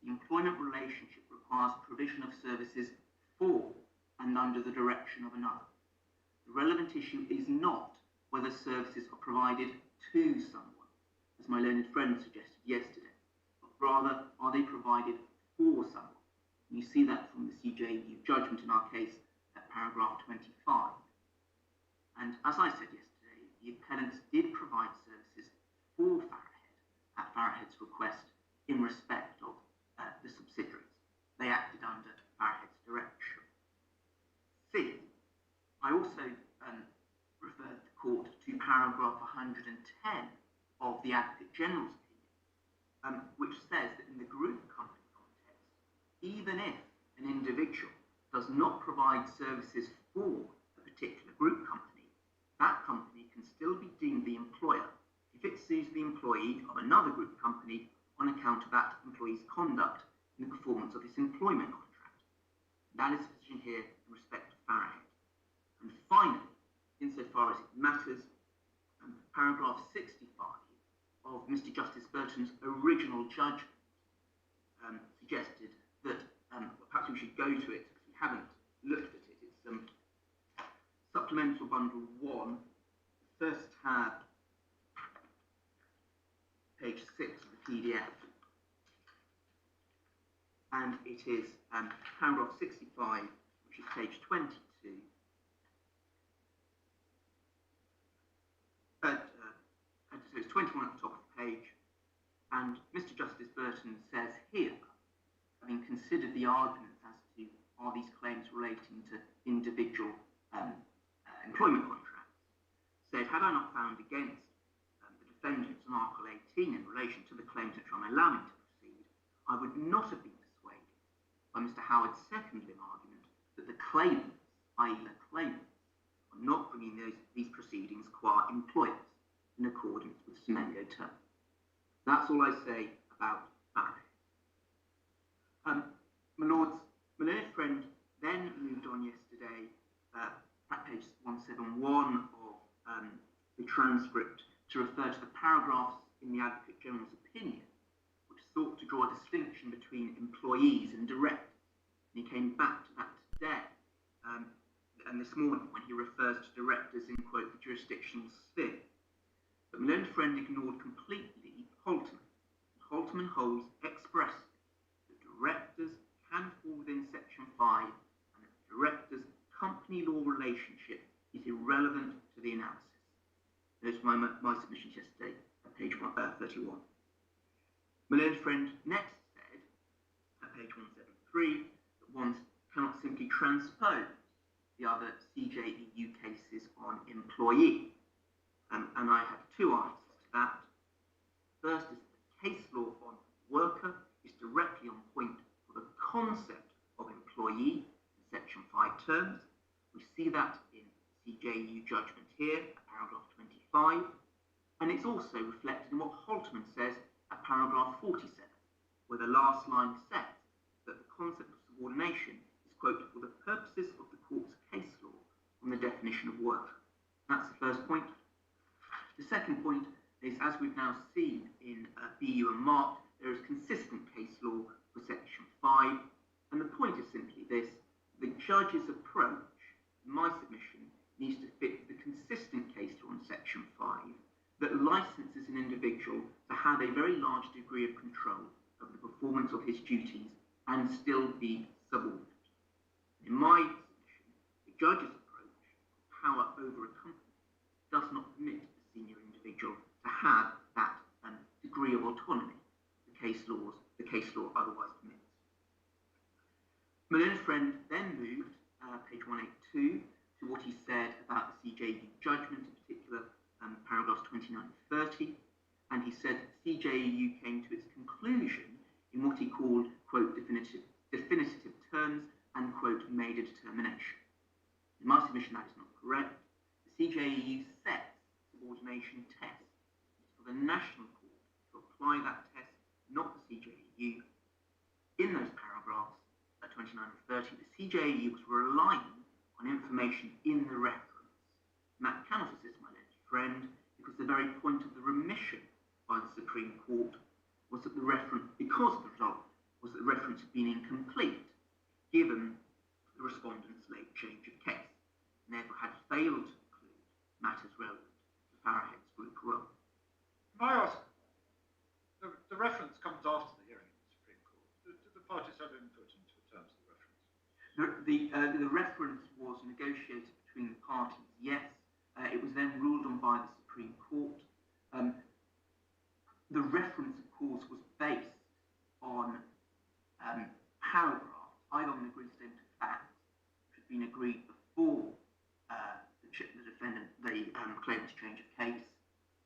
the employment relationship requires provision of services for and under the direction of another. The relevant issue is not whether services are provided to someone, as my learned friend suggested yesterday, but rather are they provided for someone. And you see that from the CJU judgment in our case at paragraph 25. And as I said yesterday, the appellants did provide services for Farahead at Farahead's request in respect of the subsidiaries. They acted under Farahead's direction. C, I also referred the court to paragraph 110 of the Advocate General's opinion, which says that in the group company context, even if an individual does not provide services for a particular group company, that company can still be deemed the employer if it sues the employee of another group company on account of that employee's conduct in the performance of his employment contract. That is the position here in respect of Farahead. And finally, insofar as it matters, paragraph 65 of Mr. Justice Burton's original judgment suggested that, perhaps we should go to it because we haven't looked at it. It's Supplemental Bundle 1, first tab, page 6 of the PDF. And it is paragraph 65, which is page 22. So it's 21 at the top of the page. And Mr. Justice Burton says here, having considered the arguments as to are these claims relating to individual employment contracts, said, had I not found against the defendants on Article 18 in relation to the claims which I'm allowing to proceed, I would not have been persuaded by Mr. Howard's second limb argument that the claimants, i.e. the claimants, are not bringing these proceedings qua employers in accordance with Semenyo terms. That's all I say about Farahead. My lords, my learned friend then moved on yesterday at page 171 of the transcript to refer to the paragraphs in the Advocate General's opinion, which sought to draw a distinction between employees and directors. And he came back to that today and this morning when he refers to directors in, quote, the jurisdictional sphere. But my learned friend ignored completely Holtman. Holtman holds expressly that directors can fall within Section 5 and that the directors' company law relationship is irrelevant to the analysis. Those were my submissions yesterday at page 31. My learned friend next said, at page 173, that one cannot simply transpose the other CJEU cases on employee. And I have two answers to that. First is that the case law on worker is directly on point for the concept of employee in Section 5 terms. We see that in CJU judgment here, paragraph 25, and it's also reflected in what Halterman says at paragraph 47, where the last line says that the concept of subordination is, quote, for the purposes of the court's case law on the definition of work. That's the first point. The second point is, as we've now seen in BU and Mark, there is consistent case law for Section 5, and the point is simply this: the judge's approach, in my submission, needs to fit the consistent case law in Section 5 that licenses an individual to have a very large degree of control of the performance of his duties and still be subordinate. In my submission, the judge's approach, power over a company, does not permit a senior individual to have that degree of autonomy the case law otherwise permits. My learned friend then moved, page 182, to what he said about the CJU judgment, in particular paragraphs 29 and 30, and he said that CJU came to its conclusion in what he called, quote, definitive terms and, quote, made a determination. In my submission, that is not correct. The CJU sets subordination tests. It's for the national court to apply that test, not the CJU. In those paragraphs, 29 and 30, the CJU was relying on information in the reference. And that cannot assist my learned friend, because the very point of the remission by the Supreme Court was that the reference, because of the result, was that the reference had been incomplete, given the respondent's late change of case, and therefore had failed to include matters relevant to Farahead's group role. Can I ask, the reference comes after the hearing in the Supreme Court. Did the parties have input into the terms of the reference? The reference was negotiated between the parties, yes. It was then ruled on by the Supreme Court. The reference, of course, was based on paragraphs, either on an agreed statement of facts, which had been agreed before the defendant, the claimant's change of case,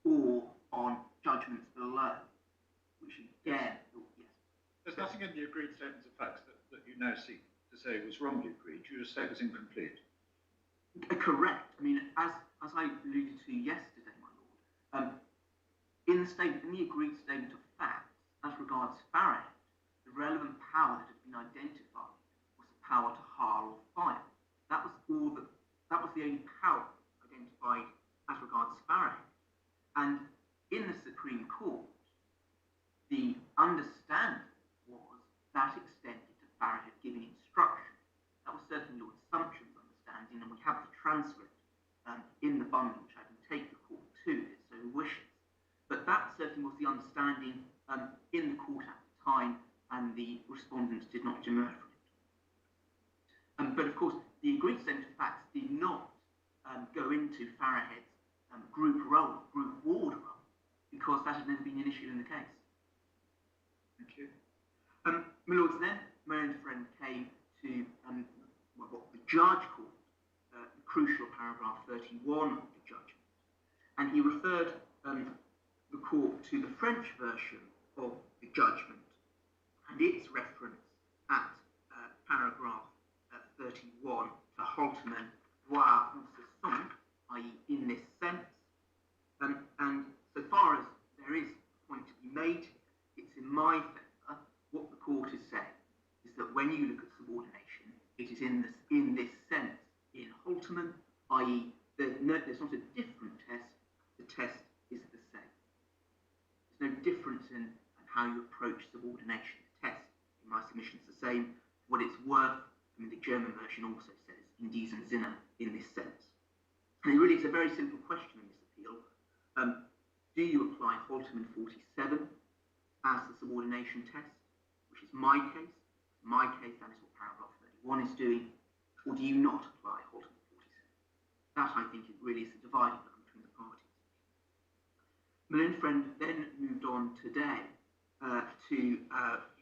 or on judgments below, which again, yes. There's nothing in the agreed statements of facts that you now seek to say was wrongly agreed. You just say it was incomplete. Correct. I mean, as I alluded to yesterday, my lord, in the agreed statement of facts, as regards Farahead, the relevant power that had been identified was the power to hire or fire. That was the only power identified as regards Farahead. And in the Supreme Court, the understanding was that extended to Farahead giving instruction. That was certainly Lord Sumption's understanding, and we have the transcript in the bundle, which I can take the court to if it so wishes. But that certainly was the understanding in the court at the time, and the respondents did not demur from it. But of course, the agreed statement of facts did not go into Farahead's group role, group ward role, because that had never been an issue in the case. Thank you. My lords, then my own friend came to what the judge called the crucial paragraph 31 of the judgment, and he referred the court to the French version of the judgment and its reference at paragraph 31 to Halterman, voire en ce sens, i.e. in this sense. And so far as there is a point to be made, it's in my favour. What the court is saying is that when you look at subordination, it is in this sense in Halterman, i.e. there's not a different test, the test is the same. There's no difference in how you approach subordination. The test, in my submission, is the same. What it's worth, I mean, the German version also says in diesem Sinne in this sense. And really, it's a very simple question in this appeal. Do you apply Halterman 47 as the subordination test, which is my case? In my case, that is what paragraph 31 is doing. Or do you not apply Halterman 47? That, I think, really is the dividing line between the parties. My own friend then moved on today he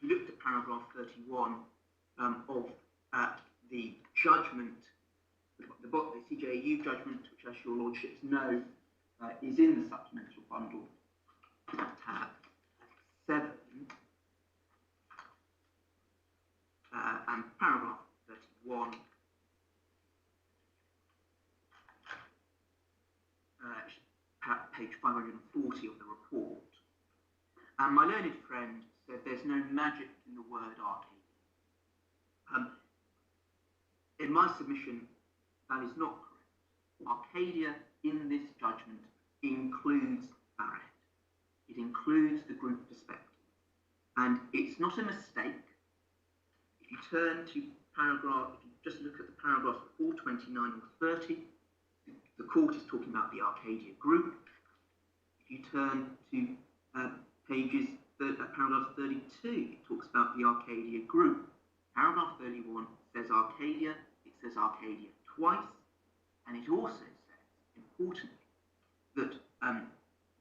looked at paragraph 31 of the judgment, the CJU judgment, which, as your lordships know, is in the supplemental bundle, tab 7. and paragraph 31, page 540 of the report. And my learned friend said there's no magic in the word Arcadia. In my submission, that is not correct. Arcadia in this judgment includes Farahead. It includes the group perspective. And it's not a mistake. If you turn to paragraph, if you just look at the paragraphs 429 or 30, the court is talking about the Arcadia Group. If you turn to paragraph 32, it talks about the Arcadia Group. Paragraph 31 says Arcadia, it says Arcadia twice, and it also says, importantly, that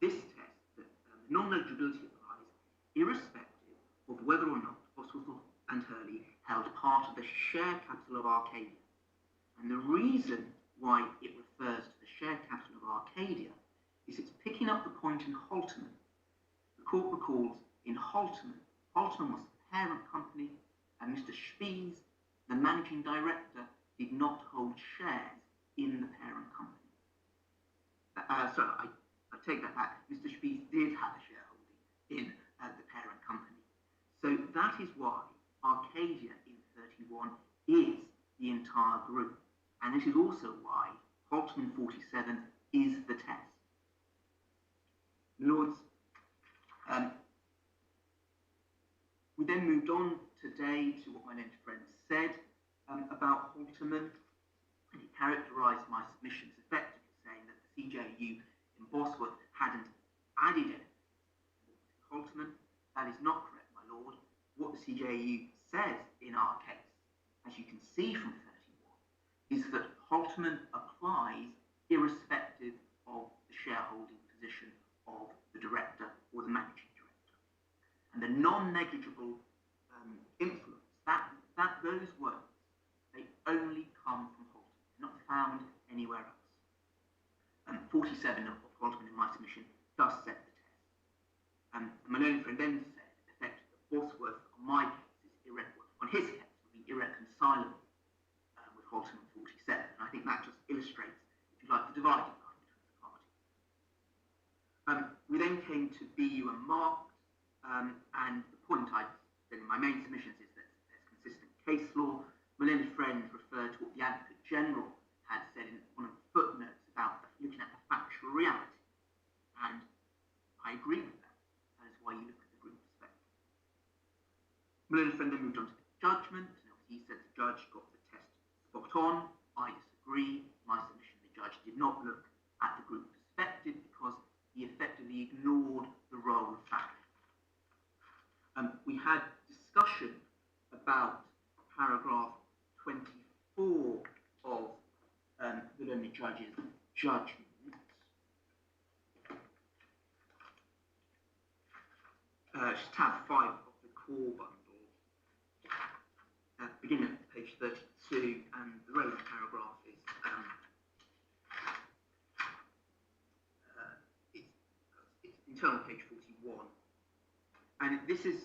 this test, that non-eligibility applies irrespective of whether or not Bosworth and Hurley held part of the share capital of Arcadia. And the reason why it refers to the share capital of Arcadia is it's picking up the point in Holterman. The court recalls in Holterman was the parent company, and Mr. Spies, the managing director, did not hold shares in the parent company. Sorry, I take that back. Mr. Spies did have a shareholding in the parent company. So that is why Arcadia in 31 is the entire group. And this is also why Holterman 47 is the test. Lords, we then moved on today to what my learned friend said about Holterman, and he characterised my submissions effectively, saying that the CJU in Bosworth hadn't added anything to Holterman. That is not correct, my lord. What the CJU says in our case, as you can see from 31, is that Holterman applies irrespective of the shareholding position of the director or the managing director. And the non-negligible influence, those words, they only come from Holterman, not found anywhere else. 47 of Holterman in my submission does set the test. My learned friend then said, effectively, that Bosworth on my case is on his case would be irreconcilable with Holterman 47. And I think that just illustrates, if you like, the dividing line between the parties. We then came to BU and marked, and the point I said in my main submissions is that there's consistent case law. My learned friend referred to what the Advocate General had said in one of the footnotes about looking at the factual reality. And I agree with that. That is why you look at the group perspective. My learned friend then moved on to the judgment. And he said the judge got the test spot on. I disagree. My submission, the judge did not look at the group perspective because he effectively ignored the role of Farahead. We had discussion about paragraph 24 of the learned judge's judgment. Tab 5 of the core bundle, beginning at page 32, and the relevant paragraph is it's internal page 41. And this is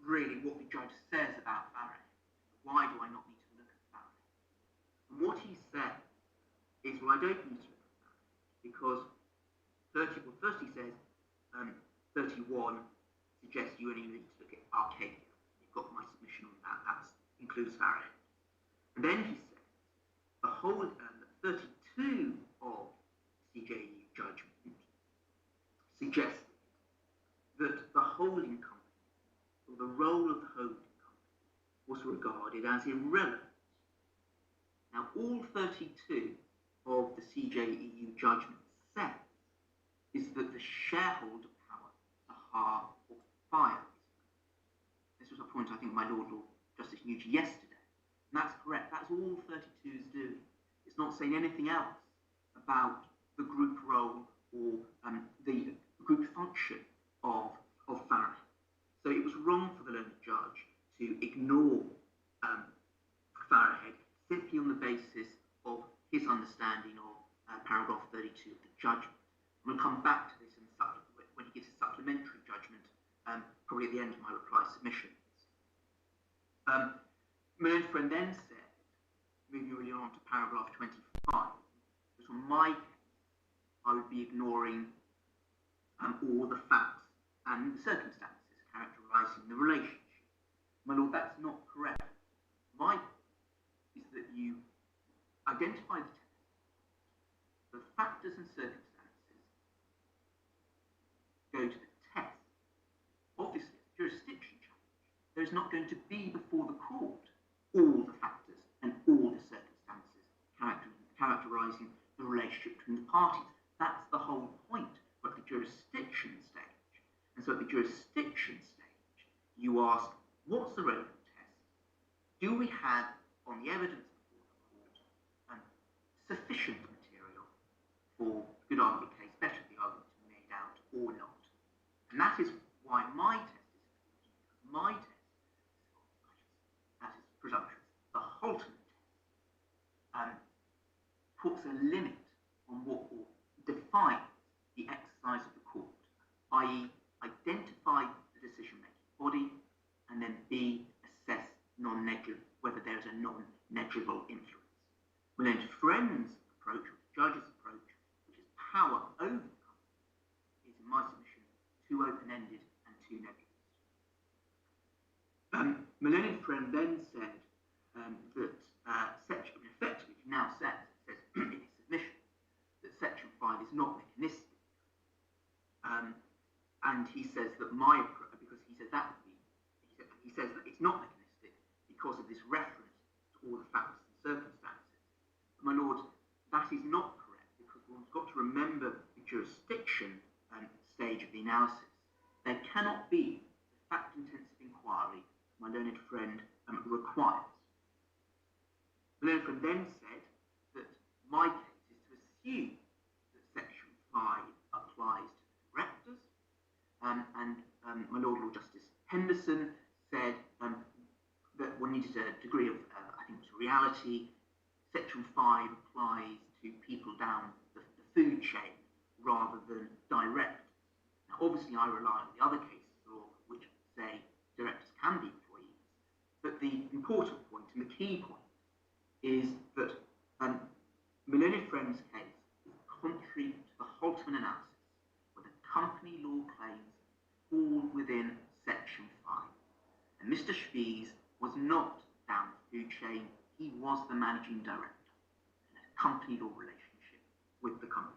really what the judge says about Farahead. Why do I not need to look at Farahead? And what he said is, well, I don't need to look at Farahead because first he says 31 suggests you only need to look at Arcadia. You've got my submission on that. That includes Farahead. And then he says the whole 32 of CJU judgment suggests that the holding company, or the role of the holding company, was regarded as irrelevant. Now, all 32 of the CJEU judgment says is that the shareholder power, the heart or fire, this was a point I think my Lord Justice Nugee yesterday, and that's correct. That's all 32 is doing. It's not saying anything else about the group role or the group function of Farahead. So it was wrong for the learned judge to ignore Farahead simply on the basis of his understanding of paragraph 32 of the judgment. We'll come back to this when he gives a supplementary judgment, probably at the end of my reply submissions. My learned friend then said, moving really on to paragraph 25, that on my case, I would be ignoring all the facts and the circumstances characterising the relationship. My lord, that's not correct. My point is that you identify the factors and circumstances go to the test. Obviously, jurisdiction challenge. There is not going to be before the court all the factors and all the circumstances characterising the relationship between the parties. That's the whole point. But the jurisdiction stage, and so at the jurisdiction stage, you ask, what's the relevant test? Do we have, on the evidence before the court, sufficient material for good argument case, better the argument to be made out or not? And that is why my test is important. My test that is presumptuous. The ultimate test puts a limit on what will define the exercise of the court, i.e. identify the decision-making body, and then B, assess whether there is a non-negligible influence. My learned friend's approach, or the judge's approach, which is power over the company, is, in my submission, too open-ended and too nebulous. My learned friend then said that section, effectively now says in his submission, that section 5 is not mechanistic. And he says that because he says that would be, he says that it's not mechanistic because of this reference to all the factors and circumstances. My lord, that is not correct, because we've got to remember the jurisdiction stage of the analysis. There cannot be the fact-intensive inquiry my learned friend requires. My learned friend then said that my case is to assume that section 5 applies to the directors, and my Lord Justice Henderson said that one needed a degree of, I think it was reality. Section 5 applies to people down the food chain rather than directors. Now, obviously, I rely on the other cases law, which say directors can be employees, but the important point and the key point is that my learned friend's case is contrary to the Holtman analysis, where the company law claims fall within section 5. And Mr. Spies was not down the food chain, he was the managing director in a company law relationship with the company.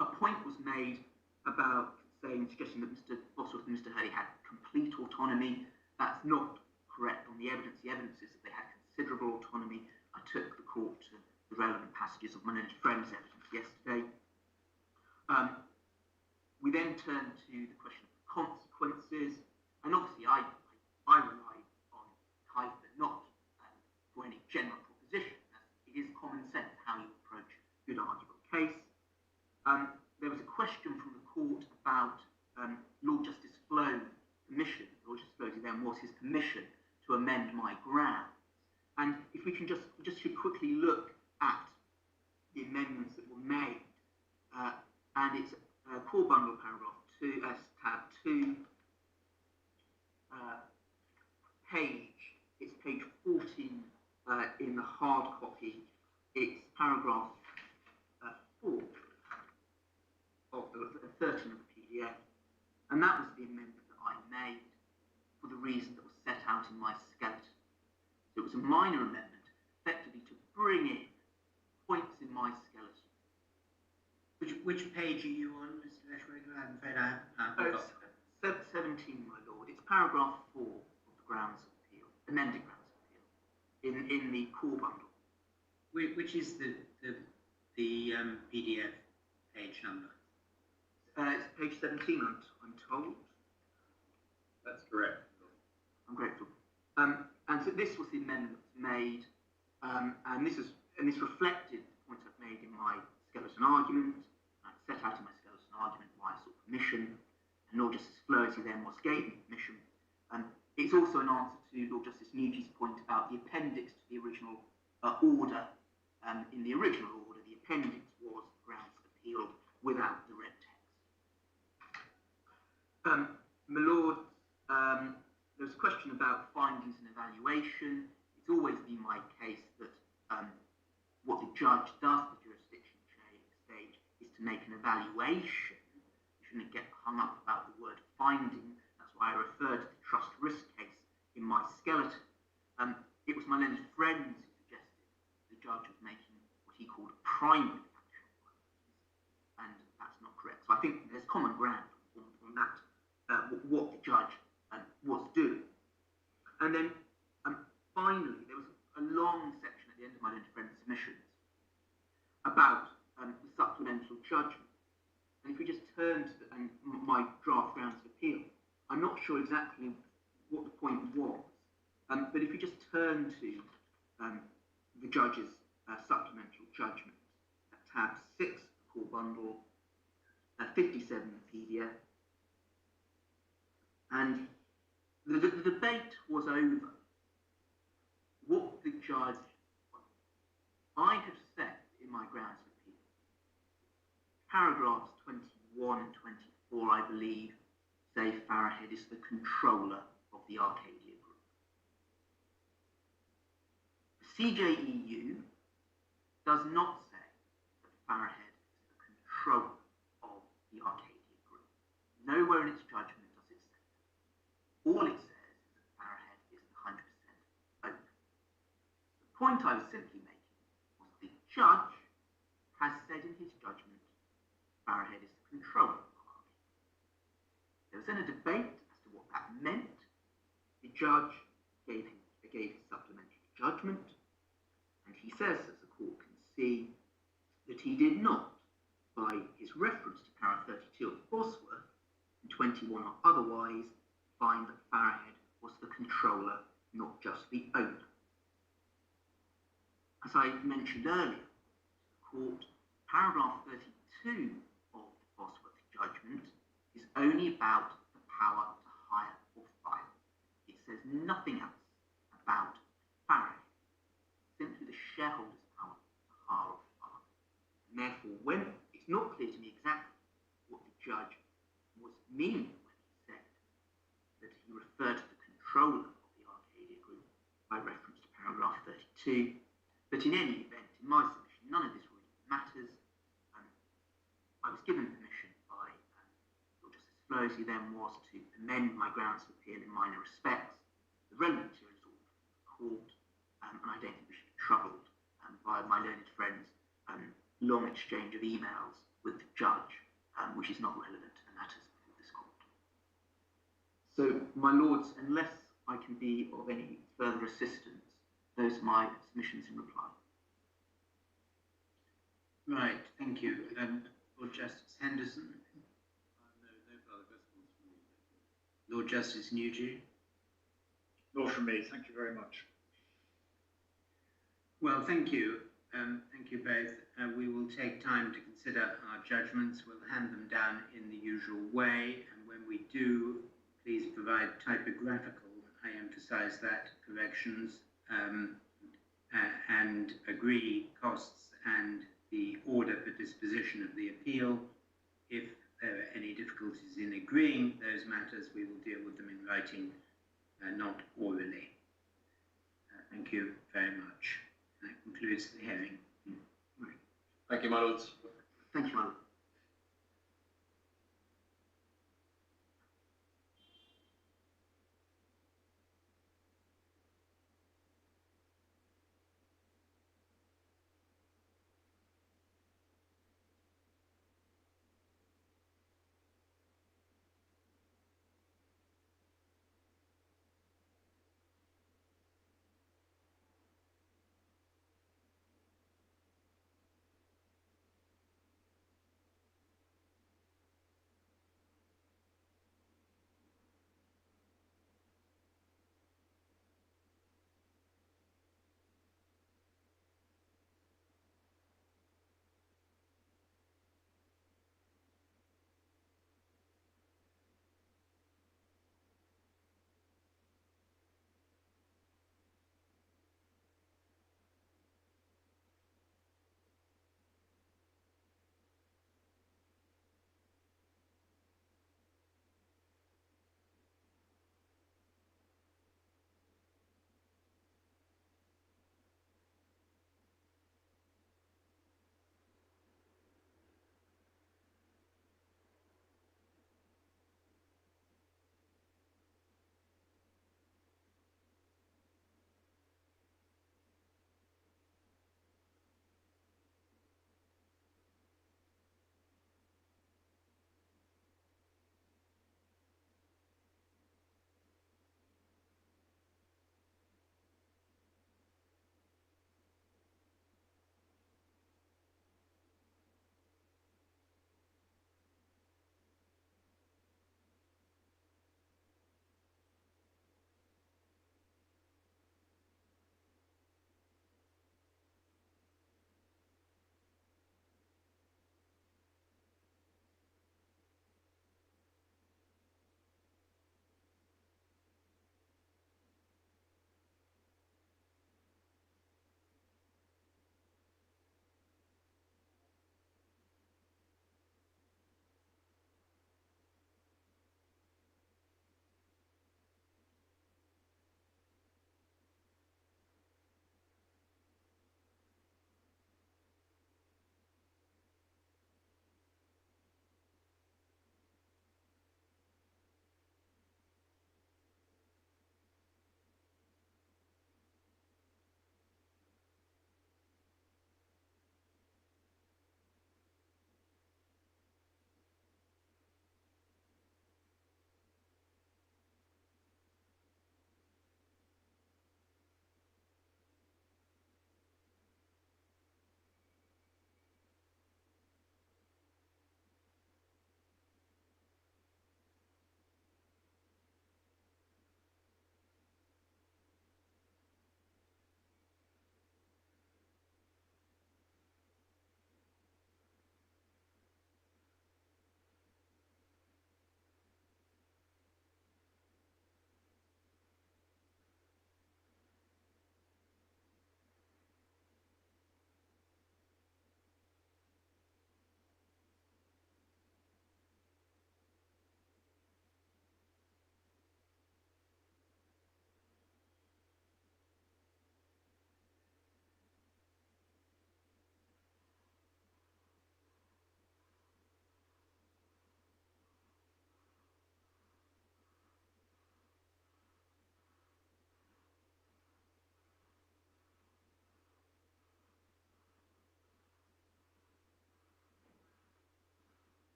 A point was made about suggesting that Mr. Bosworth and Mr. Hurley had complete autonomy. That's not correct on the evidence. The evidence is that they had considerable autonomy. I took the court to the relevant passages of my learned friend's evidence yesterday. We then turn to the question of consequences, and obviously I rely on Kuiper not for any general proposition, as it is common sense how you approach good arguable case. There was a question from the court about Lord Justice Flo's permission. Lord Justice Flo then was his permission to amend my grounds. And if we can just quickly look at the amendments that were made, and it's core bundle paragraph 2, tab 2, it's page 14 in the hard copy. It's paragraph 4 of the 13 of the PDF, and that was the amendment that I made for the reason that was set out in my skeleton. So it was a minor amendment, effectively to bring in points in my skeleton. Which page are you on, Mr. Leshwager? I'm afraid I haven't got it. 17, my lord. It's paragraph 4 of the grounds of appeal, amended grounds of appeal, in the core bundle. Which is the PDF page number? It's page 17, I'm told. That's correct. I'm grateful. And so this was the amendment that was made, and this reflected the point I've made in my skeleton argument. I set out in my skeleton argument why I sought permission, and Lord Justice Flo, as he then was, gave me permission. It's also an answer to Lord Justice Nugee's point about the appendix to the original order. In the original order, the appendix was grounds of appeal without the red text. My Lord, there was a question about findings and evaluation. evaluation. It's always been my case that what the judge does at the jurisdiction stage is to make an evaluation. You shouldn't get hung up about the word finding. That's why I referred to the trust risk case in my skeleton. It was my learned friends who suggested the judge was making what he called primary factual findings, and that's not correct. So I think there's common ground on that, what the judge was doing. And then finally, there was a long section at the end of my learned friends' submissions about the supplemental judgment. And if we just turn to my draft grounds of appeal, I'm not sure exactly what the point was, but if we just turn to the judge's supplemental judgment at tab 6, the core bundle, 57 PDF, and the debate was over. What the judge, I have said in my grounds of appeal, paragraphs 21 and 24, I believe, say Farahead is the controller of the Arcadia Group. The CJEU does not say that Farahead is the controller of the Arcadia Group. Nowhere in its judgment does it say that. All it says is that Farahead is 100% open. The point I was simply making was the judge has said in his judgment Farahead is the controller of Arcadia. There was then a debate as to what that meant. The judge gave his supplementary judgment, and he says, as the court can see, that he did not, by his reference to para 32 of Bosworth and 21 or otherwise, find that Farahead was the controller, not just the owner. As I mentioned earlier, the court, paragraph 32 of the Bosworth judgment is only about the power to hire or fire. It says nothing else about Farahead, simply the shareholder's power to hire or fire. And therefore, when it's not clear to me exactly what the judge was meaning when he said that he referred to the controller of the Arcadia Group by reference to paragraph 32, but in any event, in my submission, none of this really matters. I was given permission by Lord Justice Flows, who then was to amend my grounds of appeal in minor respects. The relevant material is all from the court, and I don't think we should be troubled by my learned friend's long exchange of emails with the judge, which is not relevant to the matters before this court. So, my lords, unless I can be of any further assistance, those are my submissions in reply. Right, thank you. Lord Justice Henderson. No further questions from me. Lord Justice Nugee. Nor from me. Thank you very much. Well, thank you. Thank you both. We will take time to consider our judgments. We'll hand them down in the usual way, and when we do, please provide typographical, I emphasize that, corrections, and agree costs and the order for disposition of the appeal. If there are any difficulties in agreeing those matters, we will deal with them in writing, not orally. Thank you very much. That concludes the hearing. Thank you, my lords. Thank you, my lord.